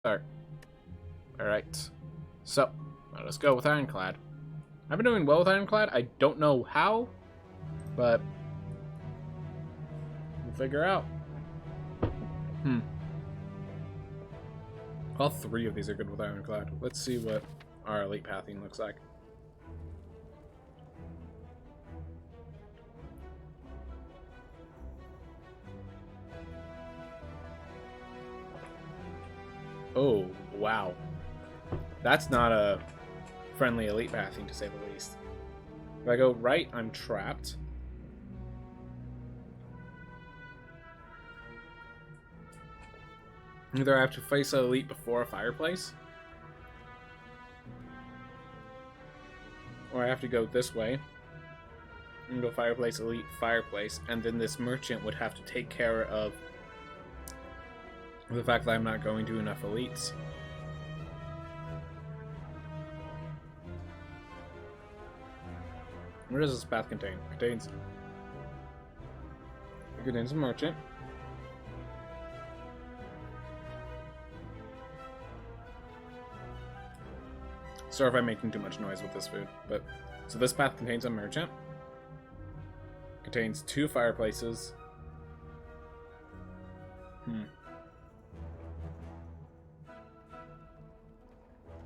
Start. Alright. So, let us go with Ironclad. I've been doing well with Ironclad. I don't know how, but we'll figure out. All three of these are good with Ironclad. Let's see what our elite pathing looks like. Oh, wow. That's not a friendly elite pathing, to say the least. If I go right, I'm trapped. Either I have to face an elite before a fireplace, or I have to go this way and go fireplace, elite, fireplace, and then this merchant would have to take care of the fact that I'm not going to enough elites. What does this path contain? It contains a merchant. Sorry if I'm making too much noise with this food, but so this path contains a merchant. Contains 2 fireplaces.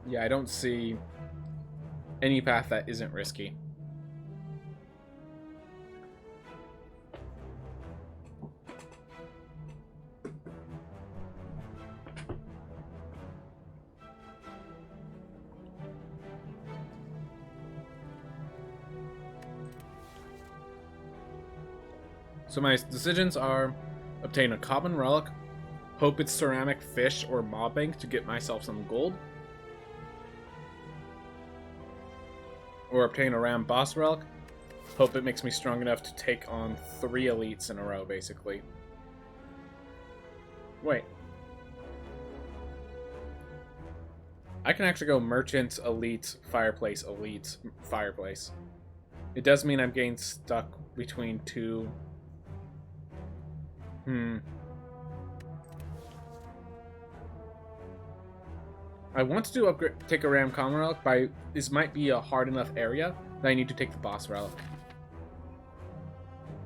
Yeah, I don't see any path that isn't risky. So my decisions are: obtain a common relic, hope it's ceramic, fish, or mob bank to get myself some gold, or obtain a ram boss relic, hope it makes me strong enough to take on 3 elites in a row, basically. Wait. I can actually go merchant, elite, fireplace, elite, fireplace. It does mean I'm getting stuck between 2... I want to take a ram common relic, but this might be a hard enough area that I need to take the boss relic.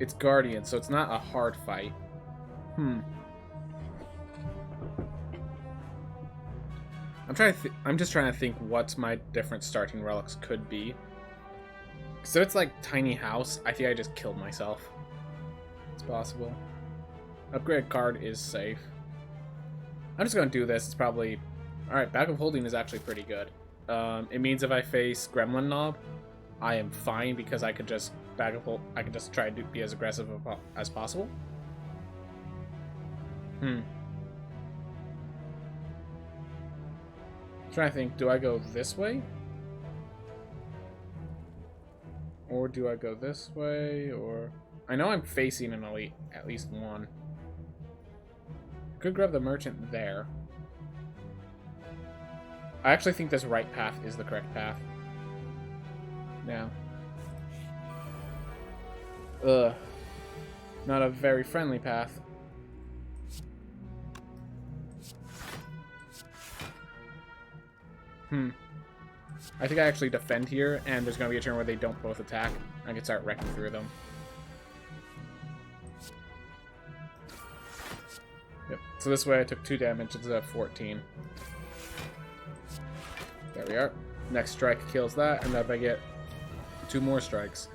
It's guardian, so it's not a hard fight. I'm just trying to think what my different starting relics could be. So it's like tiny house. I think I just killed myself. It's possible. Upgrade card is safe. I'm just gonna do this. It's probably... Alright, Bag of Holding is actually pretty good. It means if I face Gremlin Knob, I am fine because I could just I could just try to be as aggressive as possible. I'm trying to think, do I go this way? Or do I go this way? Or... I know I'm facing an elite, at least one. Could grab the merchant there. I actually think this right path is the correct path. Now. Not a very friendly path. I think I actually defend here, and there's going to be a turn where they don't both attack. I can start wrecking through them. Yep. So this way I took 2 damage instead of 14. There we are. Next strike kills that, and then if I get 2 more strikes.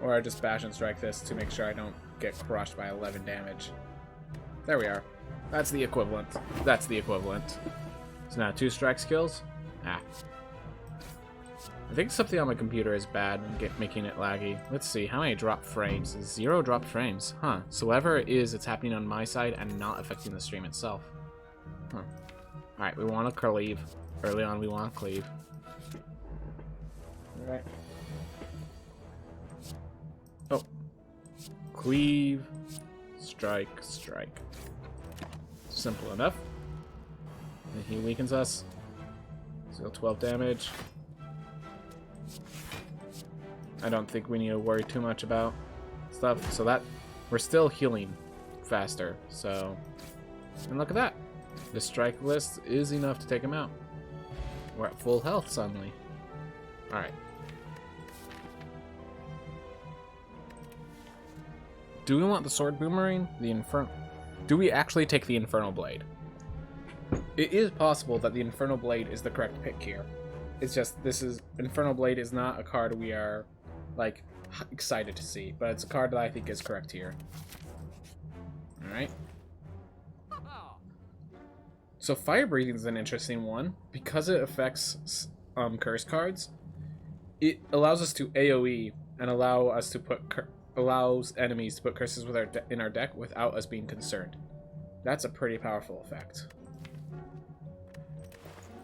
Or I just bash and strike this to make sure I don't get crushed by 11 damage. There we are. That's the equivalent. That's the equivalent. So now 2 strikes kills. I think something on my computer is bad and making it laggy. Let's see, how many drop frames? 0 dropped frames. Huh. So whatever it is, it's happening on my side and not affecting the stream itself. Huh. Alright, we want to cleave. Early on, we want to cleave. Alright. Oh. Cleave. Strike, strike. Simple enough. And he weakens us. So 12 damage. I don't think we need to worry too much about stuff. So that we're still healing faster. So And look at that. The strike list is enough to take him out. We're at full health suddenly. Alright. Do we want the sword boomerang? The infernal... Do we actually take the infernal blade? It is possible that the infernal blade is the correct pick here. It's just, this is... Infernal blade is not a card we are, like, excited to see. But it's a card that I think is correct here. Alright. So fire breathing is an interesting one. Because it affects curse cards, it allows us to AoE and allows enemies to put curses in our deck without us being concerned. That's a pretty powerful effect.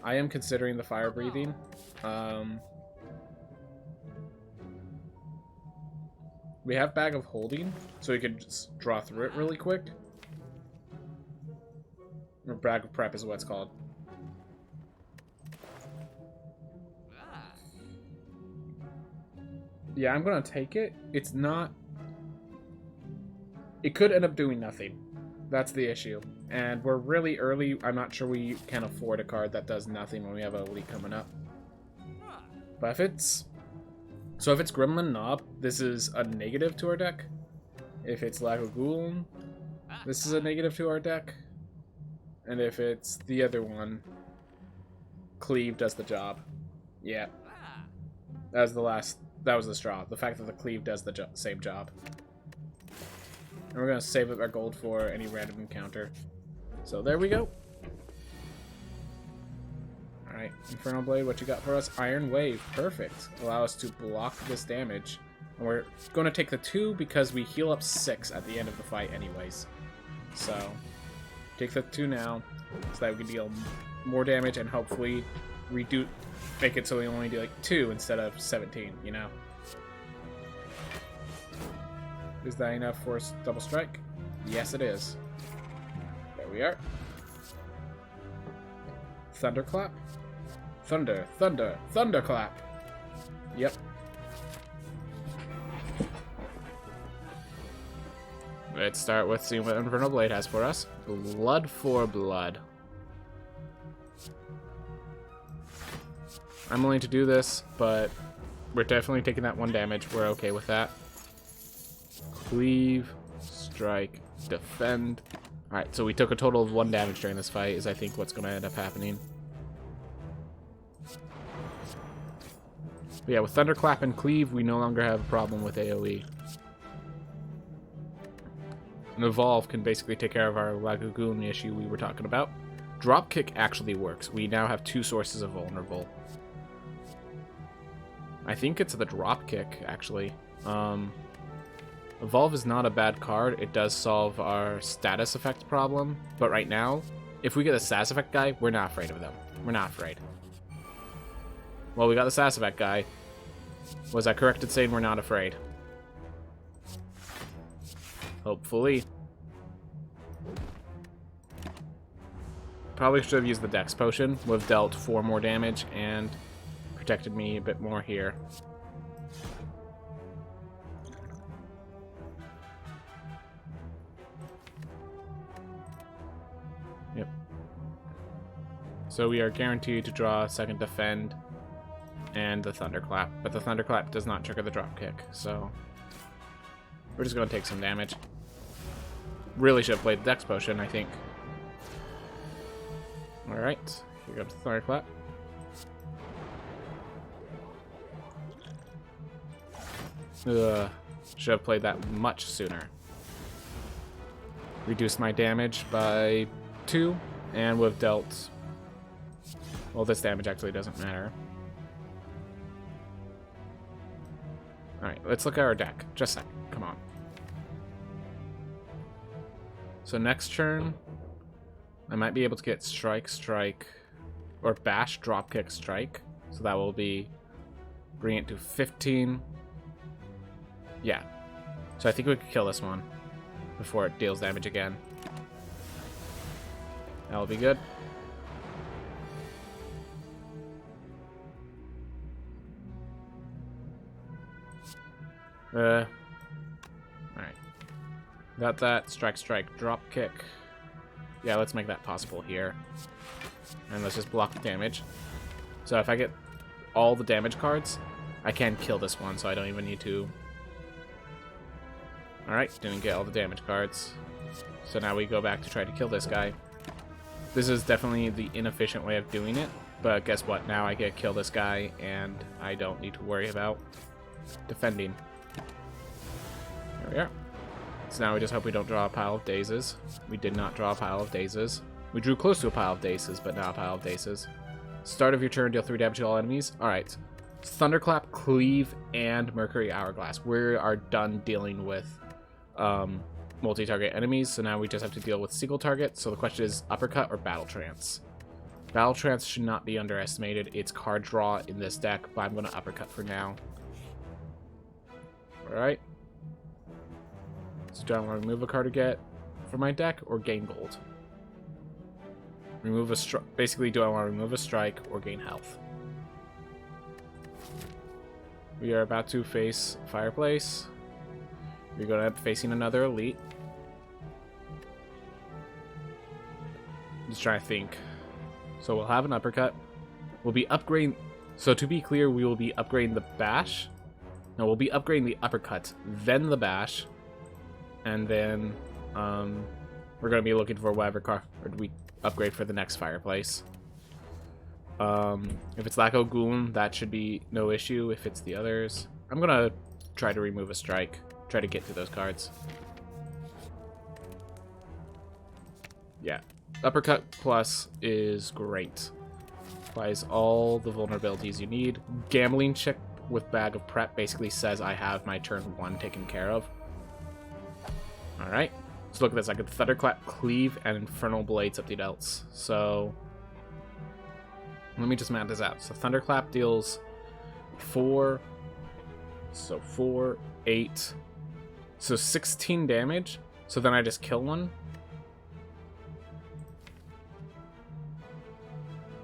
I am considering the fire breathing. We have Bag of Holding, so we could just draw through it really quick. Or Bag of Prep is what it's called. Yeah, I'm gonna take it. It's not... It could end up doing nothing. That's the issue. And we're really early. I'm not sure we can afford a card that does nothing when we have a leak coming up. But if it's... So if it's Gremlin Knob, this is a negative to our deck. If it's Lagaguln, this is a negative to our deck. And if it's the other one, Cleave does the job. Yeah. That was the last... That was the straw. The fact that the Cleave does the same job. And we're going to save up our gold for any random encounter. So there we go. Alright, Infernal Blade, what you got for us? Iron Wave, perfect. Allow us to block this damage. And we're going to take the 2 because we heal up 6 at the end of the fight anyways. So, take the 2 now, so that we can deal more damage and hopefully make it so we only do like 2 instead of 17, you know? Is that enough for double strike? Yes, it is. There we are. Thunderclap? Thunder, thunder, thunderclap! Yep. Let's start with seeing what Infernal Blade has for us. Blood for blood. I'm willing to do this, but we're definitely taking that 1 damage. We're okay with that. Cleave, strike, defend. Alright, so we took a total of 1 damage during this fight, is I think what's going to end up happening. But yeah, with Thunderclap and Cleave, we no longer have a problem with AoE. And Evolve can basically take care of our Lagaguln issue we were talking about. Dropkick actually works. We now have 2 sources of vulnerable. I think it's the Dropkick, actually. Evolve is not a bad card. It does solve our status effect problem. But right now, if we get a status effect guy, we're not afraid of them. We're not afraid. Well, we got the status effect guy. Was I correct in saying we're not afraid? Hopefully. Probably should have used the Dex Potion. Would have dealt 4 more damage and protected me a bit more here. Yep. So we are guaranteed to draw a second defend and the Thunderclap. But the Thunderclap does not trigger the Dropkick, so we're just going to take some damage. Really should have played the Dex Potion, I think. Alright, here comes the Thunderclap. Should have played that much sooner. Reduced my damage by 2, and would have dealt... Well, this damage actually doesn't matter. Alright, let's look at our deck. Just a sec. Come on. So next turn, I might be able to get Strike, Strike, or Bash, Dropkick, Strike. So that will be... bring it to 15. Yeah. So I think we could kill this one before it deals damage again. That'll be good. Alright. Got that. Strike, strike, drop kick. Yeah, let's make that possible here. And let's just block the damage. So if I get all the damage cards, I can kill this one, so I don't even need to... Alright, didn't get all the damage cards. So now we go back to try to kill this guy. This is definitely the inefficient way of doing it, but guess what? Now I get to kill this guy, and I don't need to worry about defending. There we are. So now we just hope we don't draw a pile of dazes. We did not draw a pile of dazes. We drew close to a pile of dazes, but not a pile of dazes. Start of your turn, deal 3 damage to all enemies. Alright. Thunderclap, Cleave, and Mercury Hourglass. We are done dealing with multi-target enemies, so now we just have to deal with single target. So the question is Uppercut or Battle Trance. Battle Trance should not be underestimated. It's card draw in this deck, but I'm going to Uppercut for now. Alright. So do I want to remove a card to get from my deck or gain gold? Remove a strike. Basically, do I want to remove a strike or gain health? We are about to face Fireplace. We're going to end up facing another elite. Just trying to think. So we'll have an uppercut. We'll be upgrading. So to be clear, we will be upgrading the bash. No, we'll be upgrading the uppercut, then the bash, and then we're going to be looking for whatever card we upgrade for the next Fireplace. If it's Laco Goon, that should be no issue. If it's the others, I'm going to try to remove a strike. Try to get to those cards. Yeah. Uppercut plus is great. Applies all the vulnerabilities you need. Gambling Chip with Bag of Prep basically says I have my turn 1 taken care of. Alright. Let's look at this. I could Thunderclap, Cleave, and Infernal Blade, something else. So let me just map this out. So Thunderclap deals 4. So 4, 8. So 16 damage. So then I just kill one.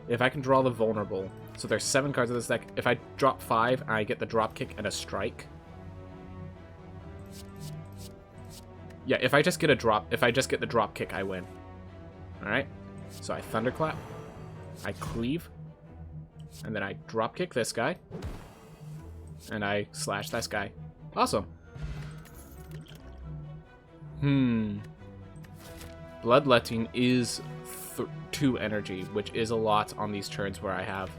If I can draw the vulnerable. So there's 7 cards in this deck. If I drop 5, I get the drop kick and a strike. Yeah, if I just get the drop kick, I win. Alright. So I Thunderclap. I Cleave. And then I drop kick this guy. And I slash this guy. Awesome. Bloodletting is 2 energy, which is a lot on these turns where I have...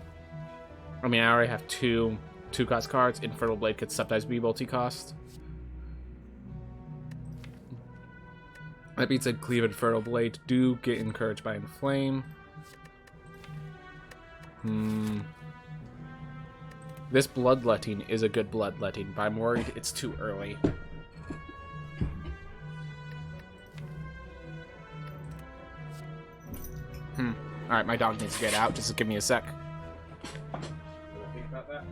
I mean, I already have 2 cost cards. Infernal Blade could sometimes be multi-cost. That being said, Cleave and Infernal Blade do get encouraged by Inflame. This Bloodletting is a good Bloodletting, but I'm worried it's too early. Alright, my dog needs to get out. Just give me a sec. Think about that.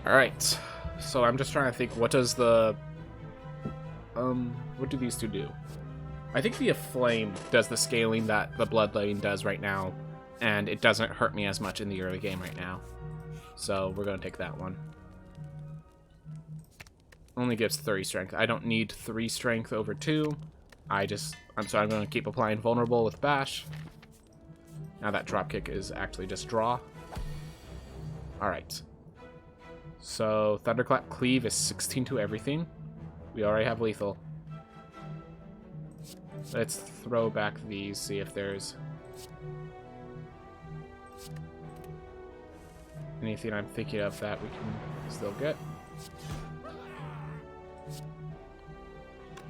Alright. So I'm just trying to think, what does the... what do these two do? I think the Flame does the scaling that the Bloodletting does right now, and it doesn't hurt me as much in the early game right now. So we're going to take that one. Only gives 3 strength. I don't need 3 strength over 2. I'm going to keep applying vulnerable with bash. Now that dropkick is actually just draw. Alright. So Thunderclap Cleave is 16 to everything. We already have lethal. Let's throw back these, see if there's anything I'm thinking of that we can still get.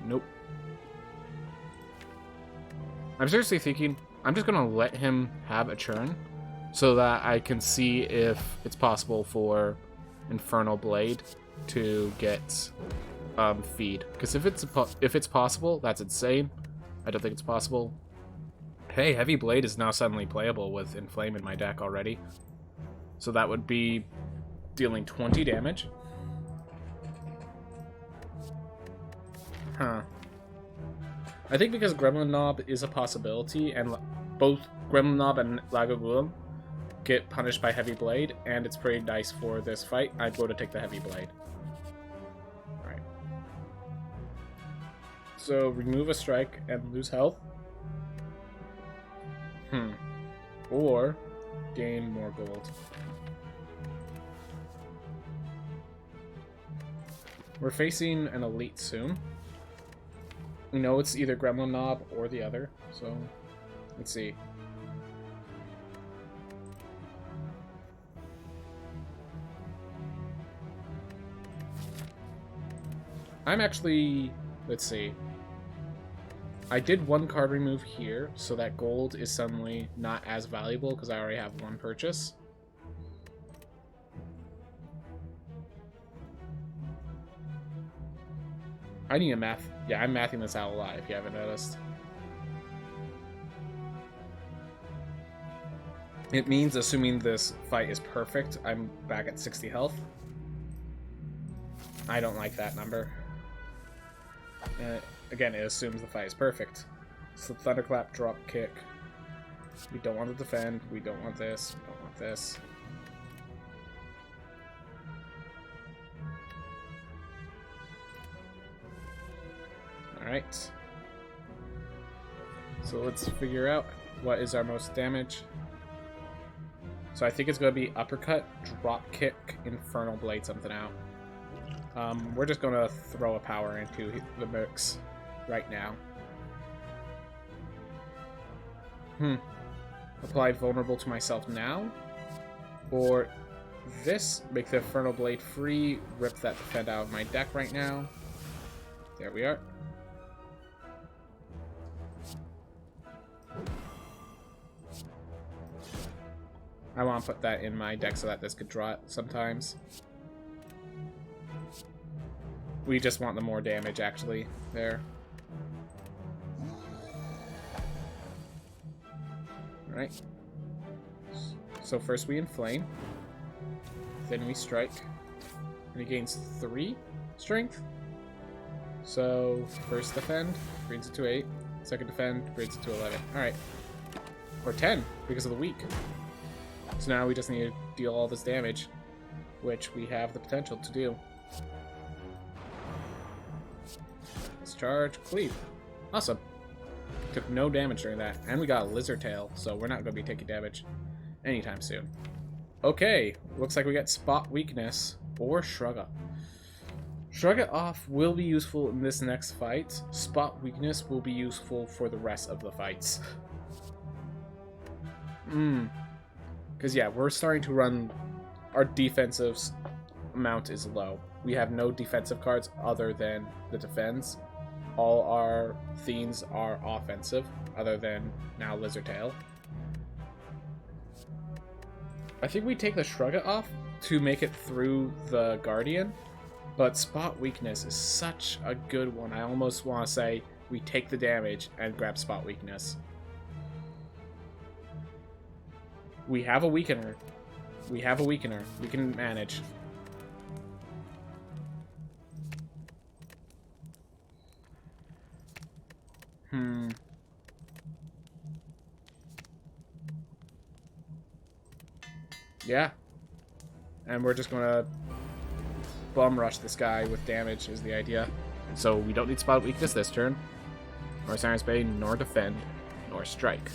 Nope. I'm seriously thinking I'm just gonna let him have a turn so that I can see if it's possible for Infernal Blade to get feed. Because if it's possible, that's insane. I don't think it's possible. Hey, Heavy Blade is now suddenly playable with Inflame in my deck already. So that would be dealing 20 damage. Huh. I think because Gremlin Knob is a possibility, and both Gremlin Knob and Lagogulum get punished by Heavy Blade, and it's pretty nice for this fight, I'd go to take the Heavy Blade. So remove a strike and lose health. Or gain more gold. We're facing an elite soon. We know it's either Gremlin Knob or the other, so let's see. I'm actually, let's see. I did one card remove here, so that gold is suddenly not as valuable because I already have one purchase. I need a math. Yeah, I'm mathing this out a lot if you haven't noticed. It means, assuming this fight is perfect, I'm back at 60 health. I don't like that number. Again, it assumes the fight is perfect. So thunderclap, drop kick. We don't want to defend. We don't want this. We don't want this. Alright. So let's figure out what is our most damage. So I think it's going to be uppercut, drop kick, infernal blade something out. We're just going to throw a power into the mix right now. Apply vulnerable to myself now. Or this, make the infernal blade free, rip that defend out of my deck right now. There we are. I want to put that in my deck so that this could draw it sometimes. We just want the more damage, actually, there. Alright. So first we inflame. Then we strike. And he gains 3 strength. So first defend, brings it to 8. Second defend, brings it to 11. Alright. Or 10, because of the weak. So now we just need to deal all this damage, which we have the potential to do. Let's charge, cleave. Awesome. Took no damage during that. And we got a lizard tail, so we're not going to be taking damage anytime soon. Okay, looks like we got spot weakness or shrug up. Shrug it off will be useful in this next fight. Spot weakness will be useful for the rest of the fights. Because, yeah, we're starting to run... Our defensive amount is low. We have no defensive cards other than the defense. All our Fiends are offensive, other than now Lizard Tail. I think we take the Shrug It off to make it through the Guardian, but Spot Weakness is such a good one. I almost want to say we take the damage and grab Spot Weakness. We have a Weakener. We have a Weakener. We can manage. Yeah. And we're just gonna bum rush this guy with damage is the idea. So we don't need Spot Weakness this turn. Nor Siren's Bane, nor defend, nor strike.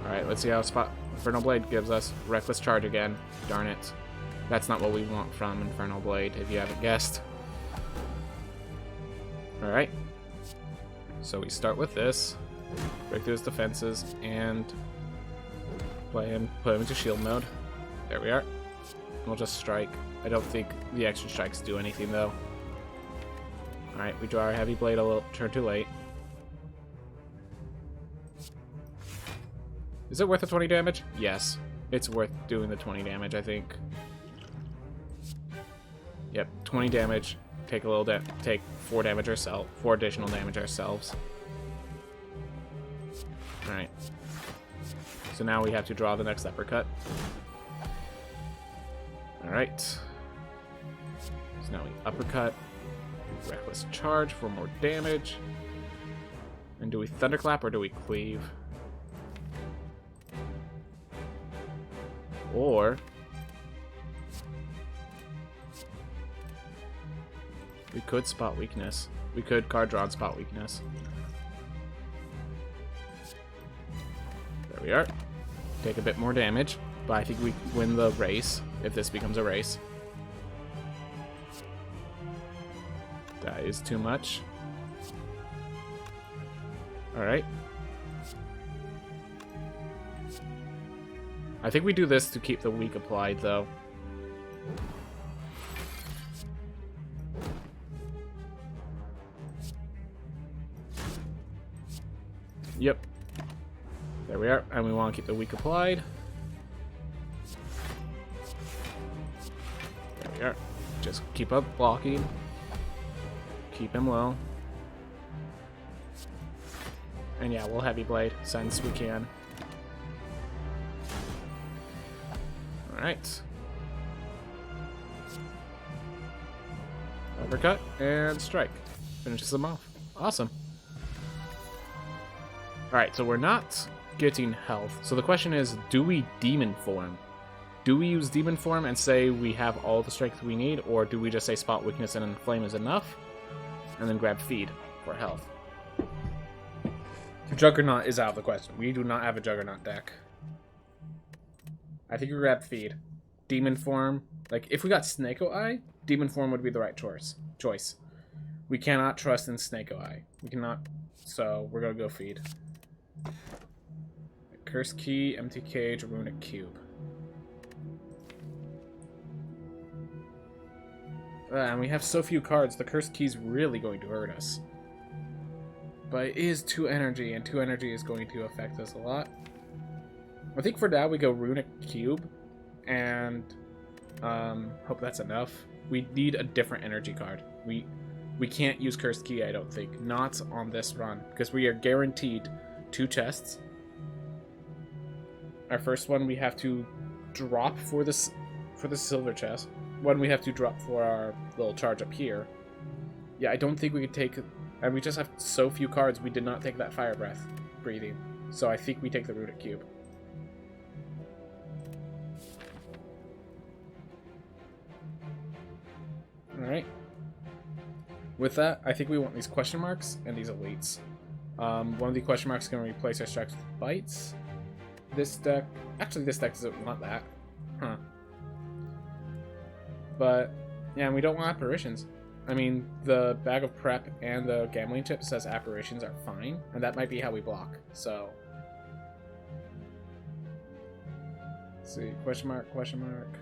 Alright, let's see how Infernal Blade gives us. Reckless Charge again. Darn it. That's not what we want from Infernal Blade, if you haven't guessed. Alright. So we start with this. Break through his defenses, and put him into shield mode. There we are. And we'll just strike. I don't think the extra strikes do anything, though. Alright, we draw our Heavy Blade a little turn too late. Is it worth the 20 damage? Yes. It's worth doing the 20 damage, I think. Yep, 20 damage. Take a little take 4 damage ourselves. 4 additional damage ourselves. Alright. So now we have to draw the next uppercut. Alright. So now we uppercut. Reckless Charge for more damage. And do we Thunderclap or do we cleave? or we could spot weakness. We could card draw and spot weakness. There we are. Take a bit more damage, but I think we win the race if this becomes a race. That is too much. Alright. I think we do this to keep the weak applied, though. Yep. There we are, and we want to keep the weak applied. There we are. Just keep up blocking. Keep him low. And yeah, we'll heavy blade since we can. Alright. Uppercut and strike. Finishes them off. Awesome. Alright, so we're not getting health. So the question is, do we demon form? Do we use demon form and say we have all the strength we need, or do we just say spot weakness and inflame is enough? And then grab feed for health. Juggernaut is out of the question. We do not have a Juggernaut deck. I think we grab feed. Demon form. Like, if we got Snake Eye, demon form would be the right choice. We cannot trust in Snake Eye. We cannot. So, we're going to go feed. Curse Key, Empty Cage, Runic Cube. And we have so few cards, the Curse Key is really going to hurt us. But it is 2 energy, and 2 energy is going to affect us a lot. I think for now we go Runic Cube, and hope that's enough. We need a different energy card. We can't use Cursed Key, I don't think. Not on this run, because we are guaranteed 2 chests. Our first one we have to drop for the silver chest. One we have to drop for our little charge up here. Yeah, I don't think we could take... And we just have so few cards, we did not take that Fire Breath breathing. So I think we take the Runic Cube. Alright. With that, I think we want these question marks and these elites. One of the question marks is going to replace our strikes with bites. This deck... Actually, this deck doesn't want that. Huh. But, yeah, and we don't want apparitions. I mean, the bag of prep and the gambling chip says apparitions are fine, and that might be how we block, so... Let's see, question mark, question mark.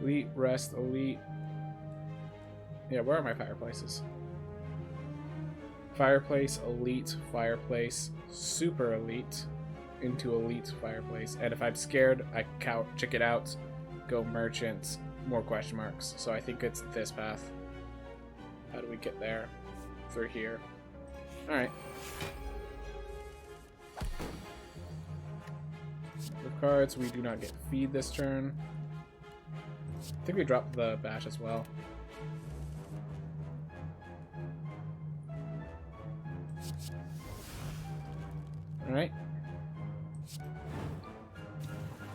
Elite, rest, elite. Yeah, where are my fireplaces? Fireplace, elite, fireplace, super elite, into elite, fireplace. And if I'm scared, I check it out, go merchant, more question marks. So I think it's this path. How do we get there? Through here. Alright. With cards, we do not get feed this turn. I think we dropped the bash as well. Alright.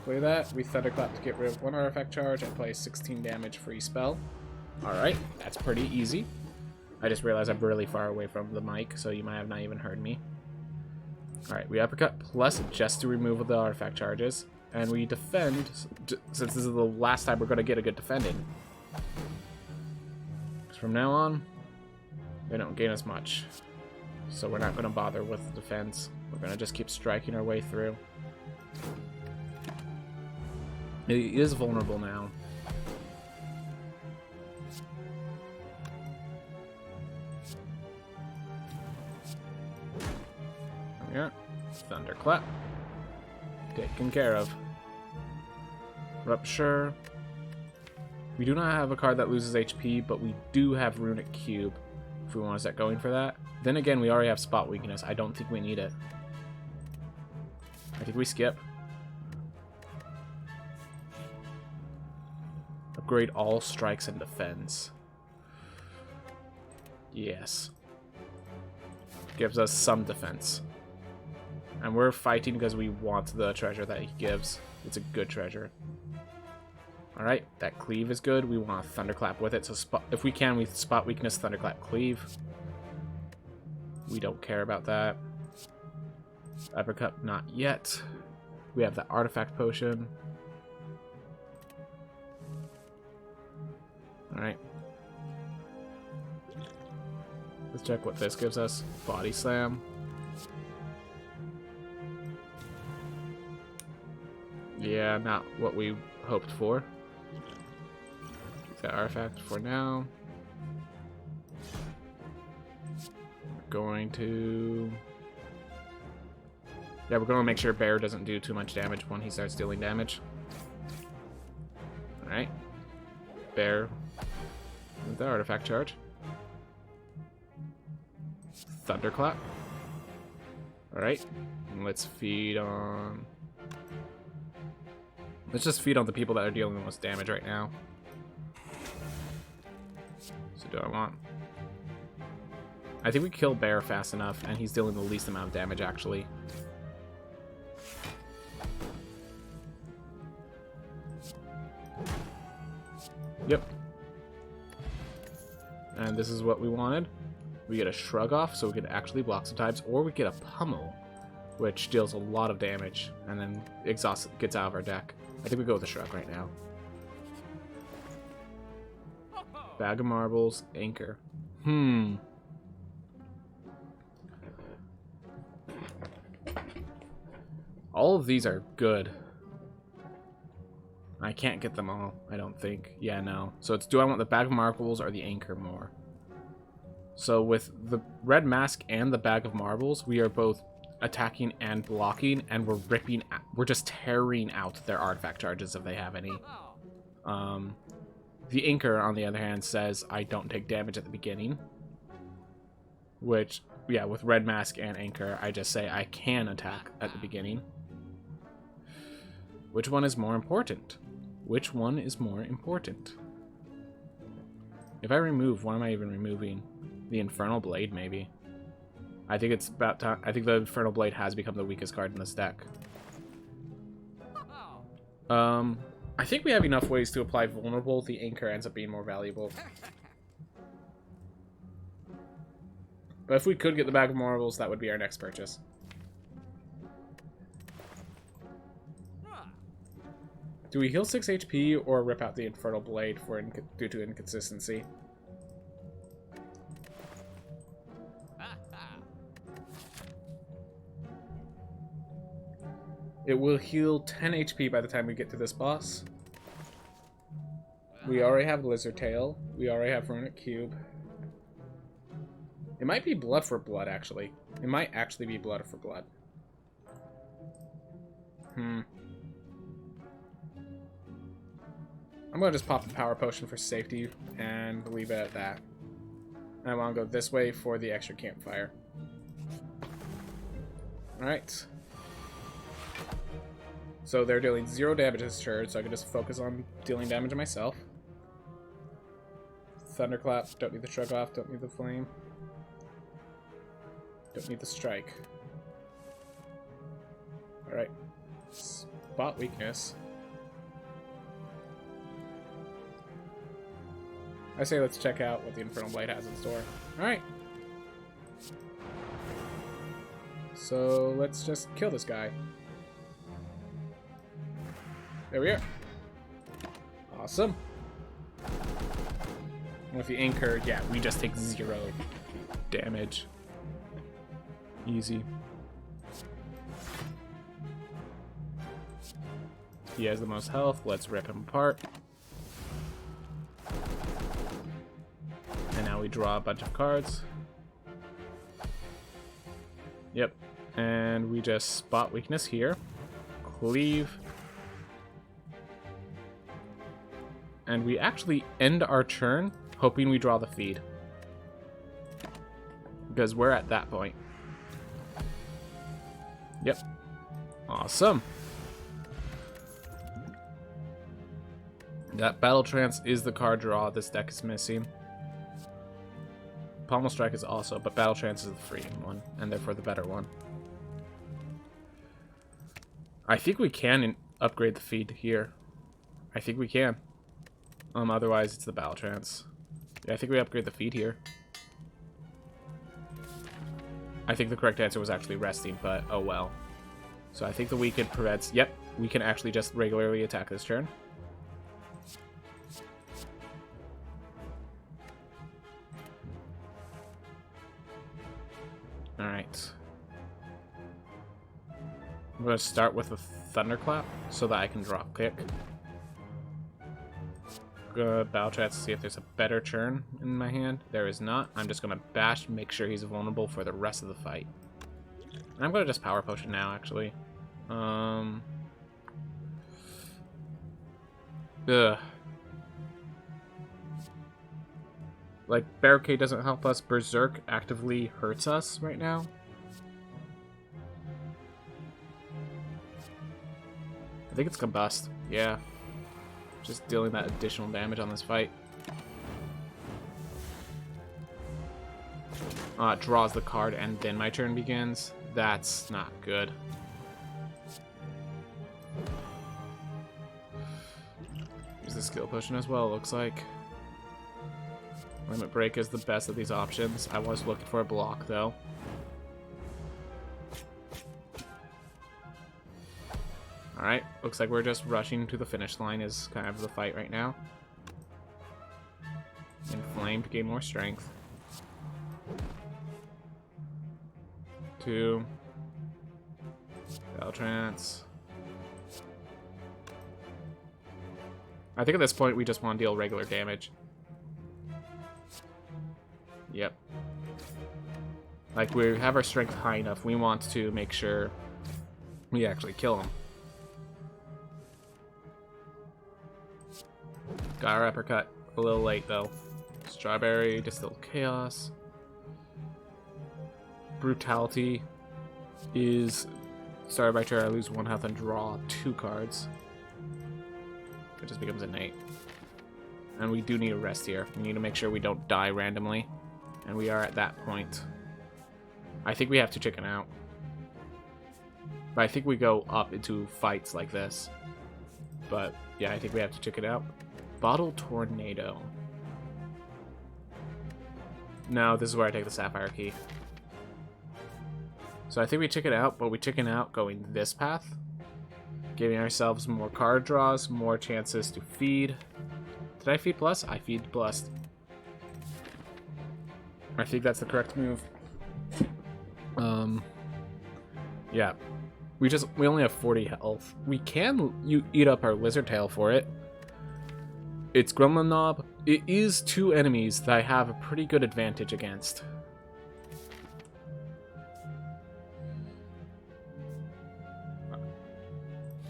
Play that. We Thunderclap to get rid of 1 artifact charge and play 16 damage free spell. Alright, that's pretty easy. I just realized I'm really far away from the mic, so you might have not even heard me. Alright, we uppercut plus just to remove the artifact charges. And we defend, since this is the last time we're going to get a good defending. From now on, they don't gain as much. So we're not going to bother with the defense. We're going to just keep striking our way through. It is vulnerable now. Yeah, Thunderclap. Taken care of. Rupture. We do not have a card that loses HP, but we do have Runic Cube if we want to start going for that. Then again, we already have Spot Weakness. I don't think we need it. I think we skip. Upgrade all strikes and defense. Yes. Gives us some defense. And we're fighting because we want the treasure that he gives. It's a good treasure. Alright, that cleave is good. We want a thunderclap with it. So if we can, we spot weakness, thunderclap, cleave. We don't care about that. Uppercut, not yet. We have the artifact potion. Alright. Let's check what this gives us. Body slam. Yeah, not what we hoped for. Keep that artifact for now. We're going to... Yeah, we're going to make sure Bear doesn't do too much damage when he starts dealing damage. Alright. Bear with the artifact charge. Thunderclap. Alright. Let's feed on... Let's just feed on the people that are dealing the most damage right now. So do I want... I think we kill Bear fast enough, and he's dealing the least amount of damage, actually. Yep. And this is what we wanted. We get a shrug off, so we can actually block sometimes, or we get a pummel, which deals a lot of damage, and then exhaust gets out of our deck. I think we go with the shrug right now. Bag of marbles, anchor. All of these are good. I can't get them all, I don't think. Yeah, no. So it's, do I want the bag of marbles or the anchor more? So with the red mask and the bag of marbles, we are both attacking and blocking, and we're just tearing out their artifact charges if they have any. The anchor, on the other hand, says I don't take damage at the beginning. Which, yeah, with red mask and anchor, I just say I can attack at the beginning. Which one is more important? Which one is more important? If I remove, what am I even removing? The Infernal Blade, maybe. I think it's about time. I think the Infernal Blade has become the weakest card in this deck. I think we have enough ways to apply Vulnerable. The Anchor ends up being more valuable. But if we could get the Bag of Marbles, that would be our next purchase. Do we heal 6 HP or rip out the Infernal Blade due to inconsistency? It will heal 10 HP by the time we get to this boss. We already have Lizard Tail. We already have Runic Cube. It might be Blood for Blood, actually. It might actually be Blood for Blood. I'm going to just pop the Power Potion for safety and leave it at that. I want to go this way for the extra campfire. Alright. So they're dealing 0 damage this turn, so I can just focus on dealing damage to myself. Thunderclap, don't need the shrug off, don't need the flame. Don't need the strike. Alright. Spot weakness. I say let's check out what the Infernal Blade has in store. Alright. So let's just kill this guy. There we are. Awesome. With the anchor, yeah, we just take 0 damage. Easy. He has the most health. Let's rip him apart. And now we draw a bunch of cards. Yep. And we just spot weakness here. Cleave. And we actually end our turn hoping we draw the feed. Because we're at that point. Yep. Awesome. That Battle Trance is the card draw this deck is missing. Pommel Strike is also, but Battle Trance is the free one, and therefore the better one. I think we can upgrade the feed here. I think we can. Otherwise it's the battle trance. Yeah, I think we upgrade the feed here. I think the correct answer was actually resting, but oh well. So I think the weakened prevents... Yep, we can actually just regularly attack this turn. Alright. I'm going to start with a thunderclap so that I can drop kick. Gonna battle chat to see if there's a better turn in my hand. There is not. I'm just gonna bash, make sure he's vulnerable for the rest of the fight. And I'm gonna just power potion now, actually. Ugh. Like, barricade doesn't help us. Berserk actively hurts us right now. I think it's combust. Yeah. Just dealing that additional damage on this fight. It draws the card and then my turn begins. That's not good. Use the skill potion as well, it looks like. Limit Break is the best of these options. I was looking for a block, though. Alright, looks like we're just rushing to the finish line is kind of the fight right now. Inflame to gain more strength. 2. Battle Trance. I think at this point we just want to deal regular damage. Yep. Like, we have our strength high enough. We want to make sure we actually kill him. Got our uppercut. A little late, though. Strawberry, Distilled Chaos. Brutality is... Started by turn, I lose 1 health and draw 2 cards. It just becomes an 8. And we do need a rest here. We need to make sure we don't die randomly. And we are at that point. I think we have to chicken out. But I think we go up into fights like this. But yeah, I think we have to chicken out. Bottle Tornado. No, this is where I take the Sapphire Key. So I think we chicken out, but we chicken out going this path. Giving ourselves more card draws, more chances to feed. Did I feed plus? I feed plus. I think that's the correct move. Yeah. We only have 40 health. We can eat up our Lizard Tail for it. It's Gremlin Knob. It is 2 enemies that I have a pretty good advantage against.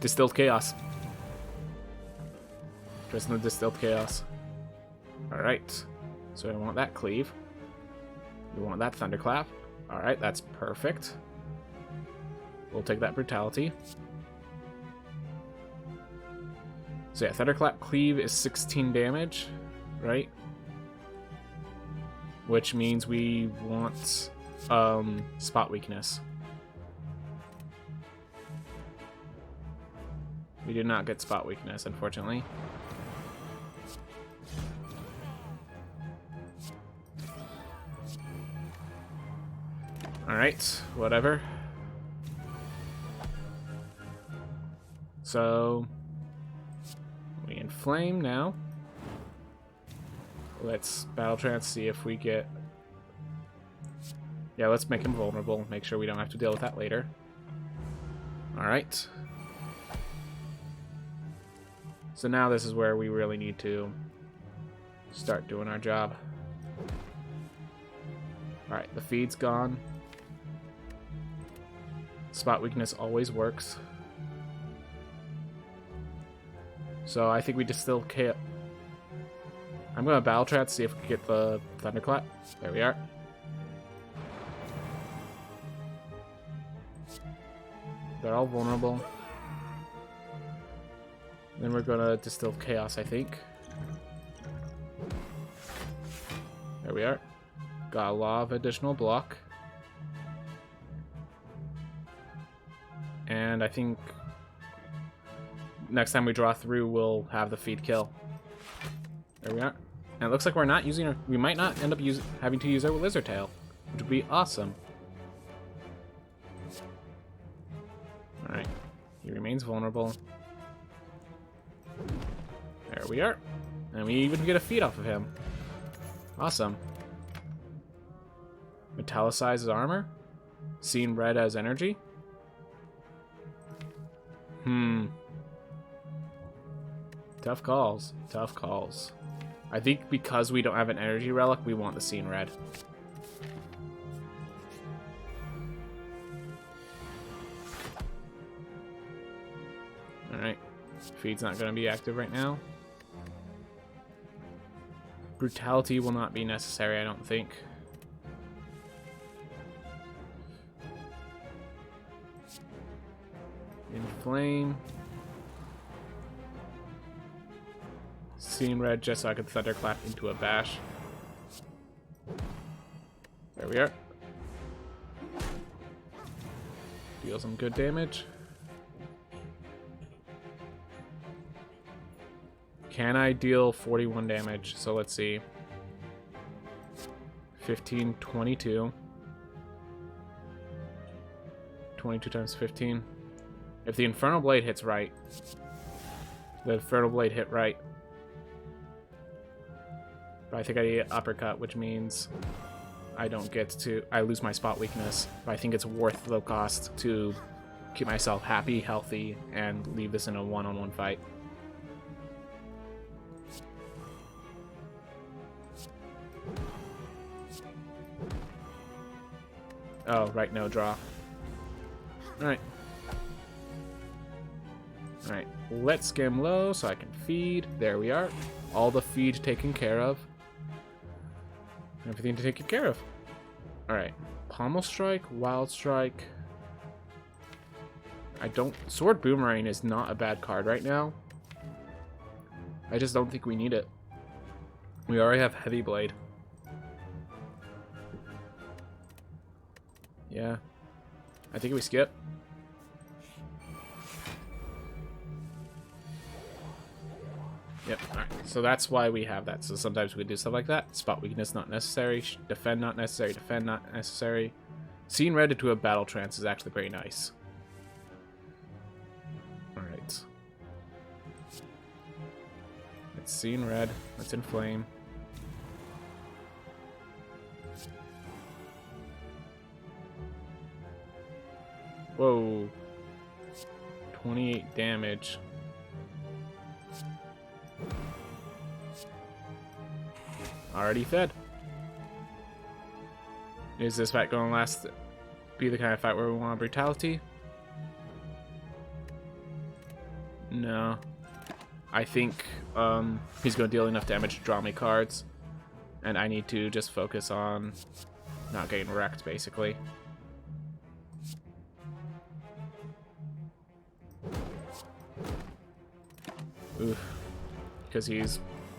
Distilled Chaos. Just the Distilled Chaos. Alright. So I want that cleave. We want that Thunderclap. Alright, that's perfect. We'll take that Brutality. So yeah, Thunderclap Cleave is 16 damage, right? Which means we want Spot Weakness. We did not get Spot Weakness, unfortunately. Alright, whatever. So, we inflame now. Let's Battle Trance, see if we get... Yeah, let's make him vulnerable. Make sure we don't have to deal with that later. Alright. So now this is where we really need to start doing our job. Alright, the feed's gone. Spot Weakness always works. So I think we Distill Chaos. I'm going to Battle Trance, see if we can get the Thunderclap. There we are. They're all vulnerable. Then we're going to Distill Chaos, I think. There we are. Got a lot of additional block. And I think next time we draw through, we'll have the feed kill. There we are. And it looks like we're not using our... We might not end up having to use our lizard tail, which would be awesome. Alright. He remains vulnerable. There we are. And we even get a feed off of him. Awesome. Metallicize his armor. Seen red as energy. Tough calls. Tough calls. I think because we don't have an energy relic, we want the seen red. Alright. Feed's not going to be active right now. Brutality will not be necessary, I don't think. Inflame. Seen red just so I could thunderclap into a bash. There we are. Deal some good damage. Can I deal 41 damage? So let's see. 15, 22. 22 times 15. If the Infernal Blade hits right. The Infernal Blade hit right. But I think I need an uppercut, which means I don't get to... I lose my spot weakness. But I think it's worth the cost to keep myself happy, healthy, and leave this in a one-on-one fight. Oh, right, no draw. Alright. Alright, let's get him low so I can feed. There we are. All the feed taken care of. Everything to take care of. Alright. Pommel Strike, Wild Strike. I don't... Sword Boomerang is not a bad card right now. I just don't think we need it. We already have Heavy Blade. Yeah. I think we skip. Yep, alright. So that's why we have that. So sometimes we do stuff like that. Spot weakness not necessary. Defend not necessary. Defend not necessary. Seen red into a battle trance is actually very nice. Alright. It's seen red. Let's inflame. Whoa. 28 damage. Already fed. Is this fight going to last? Be the kind of fight where we want brutality? No. I think he's going to deal enough damage to draw me cards. And I need to just focus on not getting wrecked, basically. Oof. Because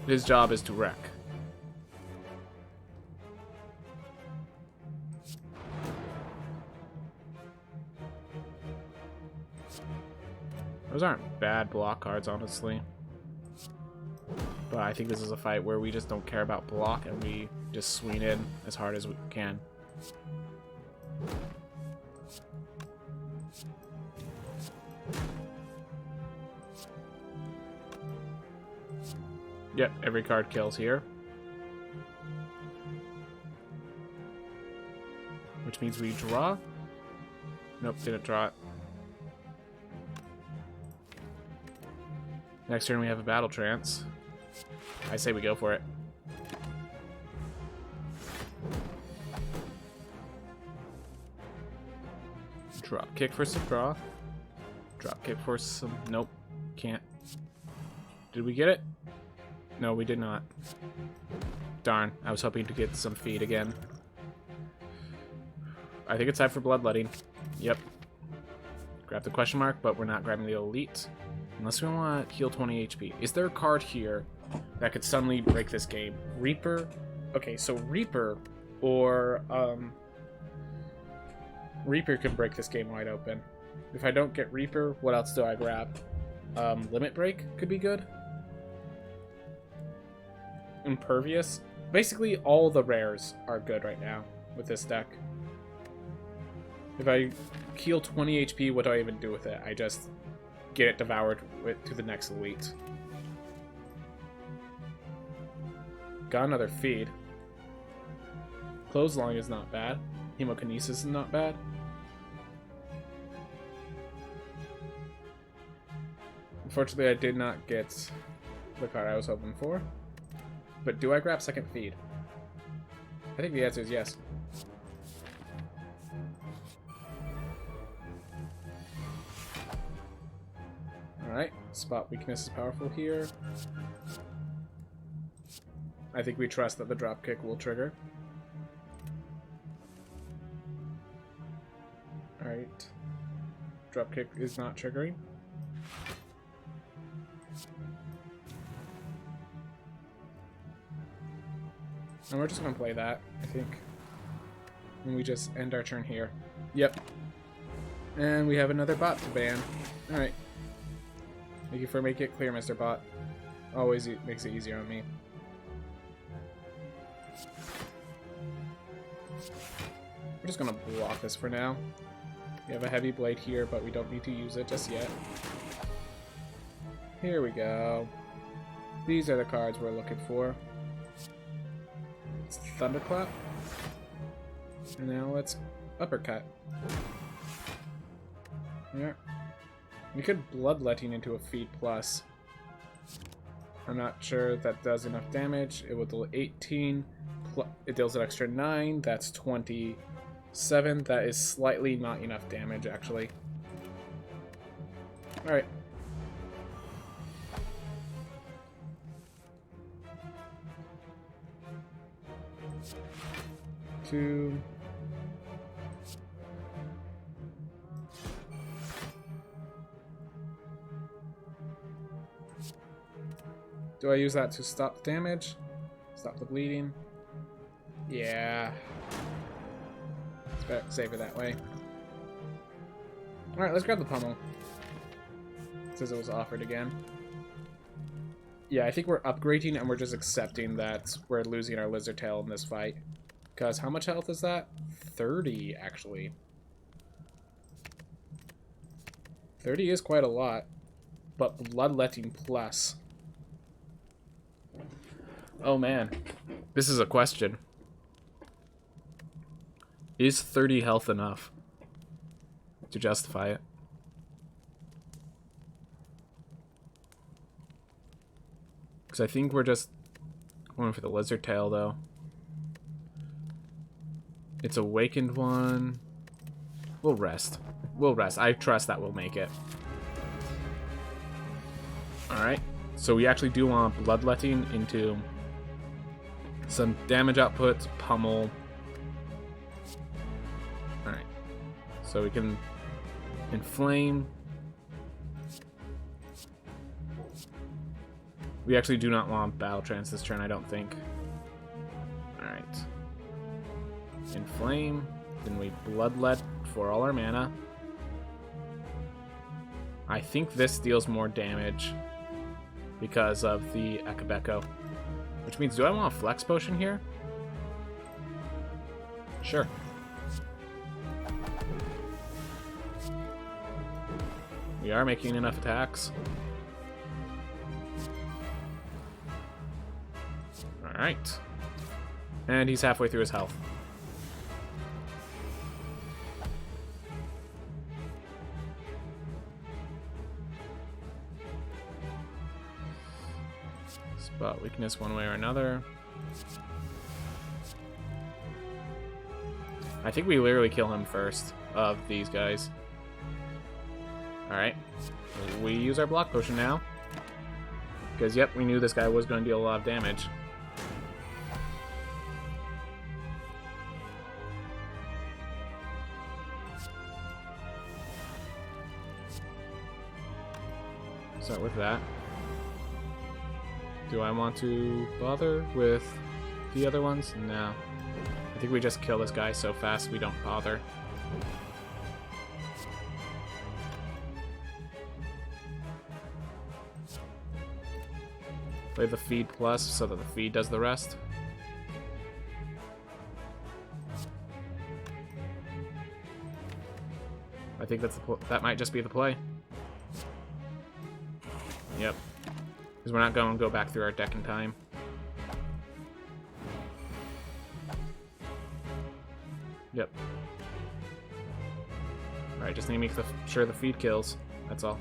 his job is to wreck. Those aren't bad block cards, honestly. But I think this is a fight where we just don't care about block and we just swing in as hard as we can. Yep, every card kills here. Which means we draw. Nope, didn't draw it. Next turn we have a battle trance. I say we go for it. Drop kick for some draw. Drop kick for some... Nope, can't. Did we get it? No, we did not. Darn, I was hoping to get some feed again. I think it's time for bloodletting. Yep. Grab the question mark, but we're not grabbing the elite. Unless we want to heal 20 HP. Is there a card here that could suddenly break this game? Reaper? Okay, so Reaper or Reaper could break this game wide open. If I don't get Reaper, what else do I grab? Limit Break could be good. Impervious. Basically, all the rares are good right now with this deck. If I heal 20 HP, what do I even do with it? I just get it devoured to the next elite. Got another feed. Clothesline is not bad. Hemokinesis is not bad. Unfortunately, I did not get the card I was hoping for. But do I grab second feed? I think the answer is yes. Alright, spot weakness is powerful here. I think we trust that the dropkick will trigger. Alright. Dropkick is not triggering. And we're just gonna play that, I think. And we just end our turn here. Yep. And we have another bot to ban. Alright. Thank you for making it clear, Mr. Bot. Always makes it easier on me. We're just gonna block this for now. We have a heavy blade here, but we don't need to use it just yet. Here we go. These are the cards we're looking for. It's Thunderclap. And now let's Uppercut. Yeah. We could Bloodletting into a Feed Plus. I'm not sure that does enough damage. It will deal 18. It deals an extra 9. That's 27. That is slightly not enough damage, actually. Alright. Two. Do I use that to stop the damage? Stop the bleeding? Yeah. It's better save it that way. Alright, let's grab the pummel. Since it was offered again. Yeah, I think we're upgrading and we're just accepting that we're losing our Lizard Tail in this fight. Because how much health is that? 30, actually. 30 is quite a lot. But Bloodletting Plus. Oh man, this is a question. Is 30 health enough to justify it? Because I think we're just going for the Lizard Tail, though. It's Awakened one. We'll rest. We'll rest. I trust that we'll make it. Alright, so we actually do want Bloodletting into some damage output, pummel. Alright. So we can inflame. We actually do not want Battle Trance this turn, I don't think. Alright. Inflame. Then we Bloodlet for all our mana. I think this deals more damage because of the Akabeko. Which means, do I want a Flex Potion here? Sure. We are making enough attacks. Alright. And he's halfway through his health. Spot weakness one way or another. I think we literally kill him first of these guys. Alright. We use our block potion now. Because, yep, we knew this guy was going to deal a lot of damage. Start with that. Do I want to bother with the other ones? No. I think we just kill this guy so fast we don't bother. Play the feed plus so that the feed does the rest. I think that might just be the play. Yep. Because we're not going to go back through our deck in time. Yep. Alright, just need to make sure the feed kills. That's all.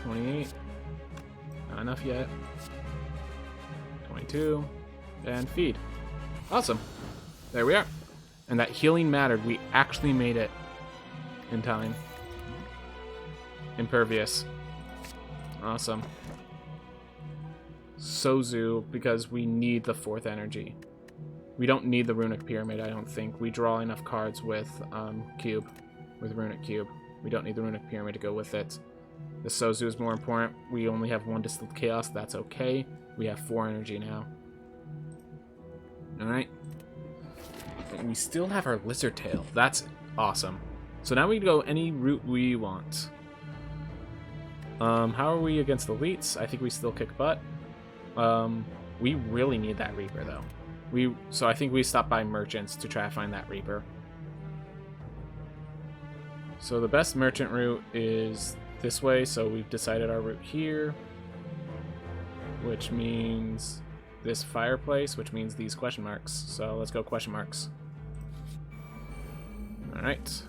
28. Not enough yet. 22. And feed. Awesome. There we are. And that healing mattered. We actually made it in time. Impervious. Awesome. Sozu, because we need the 4th energy. We don't need the Runic Pyramid, I don't think. We draw enough cards with Cube. With Runic Cube. We don't need the Runic Pyramid to go with it. The Sozu is more important. We only have 1 Distilled Chaos. That's okay. We have 4 energy now. Alright. And we still have our Lizard Tail. That's awesome. So now we can go any route we want. How are we against elites? I think we still kick butt. We really need that Reaper, though. So I think we stop by merchants to try to find that Reaper. So the best merchant route is this way, so we've decided our route here, which means this fireplace, which means these question marks. So let's go question marks. Alright.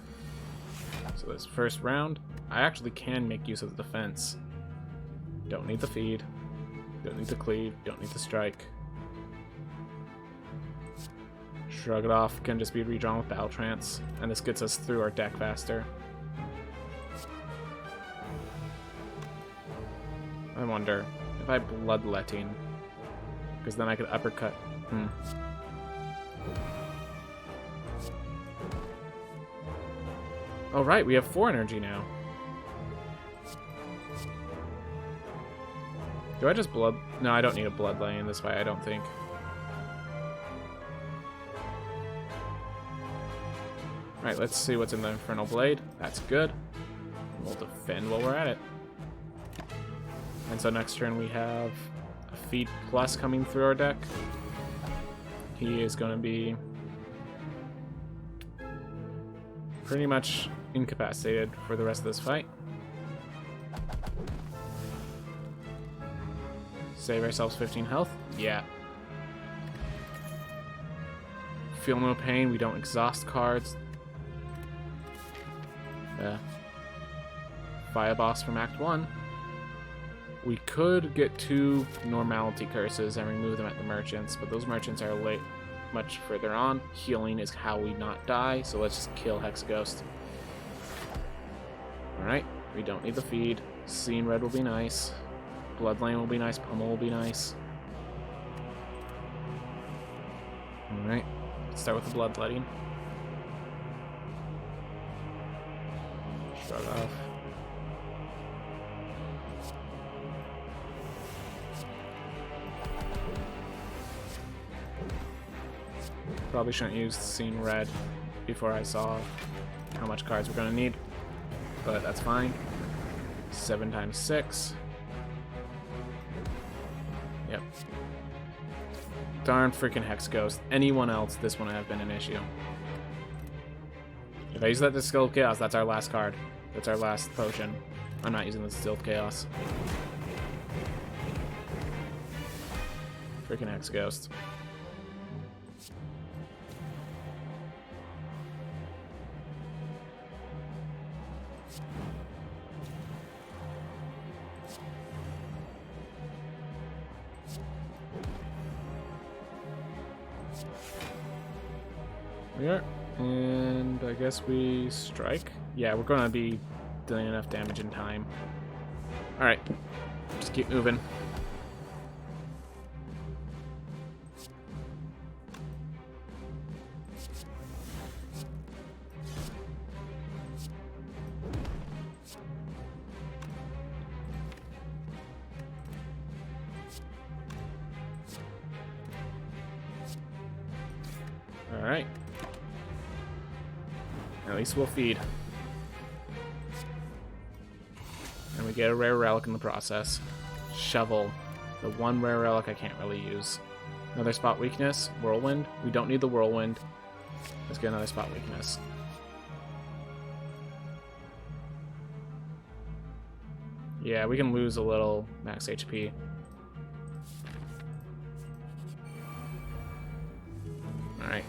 So this first round, I actually can make use of the defense. Don't need the feed. Don't need the cleave. Don't need the strike. Shrug it off. Can just be redrawn with Battle Trance. And this gets us through our deck faster. I wonder if I Bloodletting, because then I could uppercut. Oh right, we have 4 energy now. Do I just blood? No, I don't need a Bloodletting this way, I don't think. Alright, let's see what's in the Infernal Blade. That's good. We'll defend while we're at it. And so next turn we have a Feed Plus coming through our deck. He is going to be pretty much incapacitated for the rest of this fight. Save ourselves 15 health. Yeah. Feel no pain. We don't exhaust cards. Fire Boss from Act 1. We could get 2 Normality Curses and remove them at the merchants, but those merchants are late, much further on. Healing is how we not die, so let's just kill Hex Ghost. Alright, we don't need the feed. Seeing Red will be nice. Bloodlane will be nice. Pummel will be nice. Alright, let's start with the Bloodletting. Shrug off. Probably shouldn't use Seeing Red before I saw how much cards we're going to need, but that's fine. 7 times 6. Yep. Darn freaking Hex Ghost. Anyone else, this wouldn't have been an issue. If I use that Distilled Chaos, that's our last card. That's our last potion. I'm not using the Distilled Chaos. Freaking Hex Ghost. We are, and I guess we strike. Yeah, we're gonna be doing enough damage in time. Alright, just keep moving. Alright. At least we'll feed. And we get a rare relic in the process. Shovel. The one rare relic I can't really use. Another spot weakness. Whirlwind. We don't need the whirlwind. Let's get another spot weakness. Yeah, we can lose a little max HP. Alright.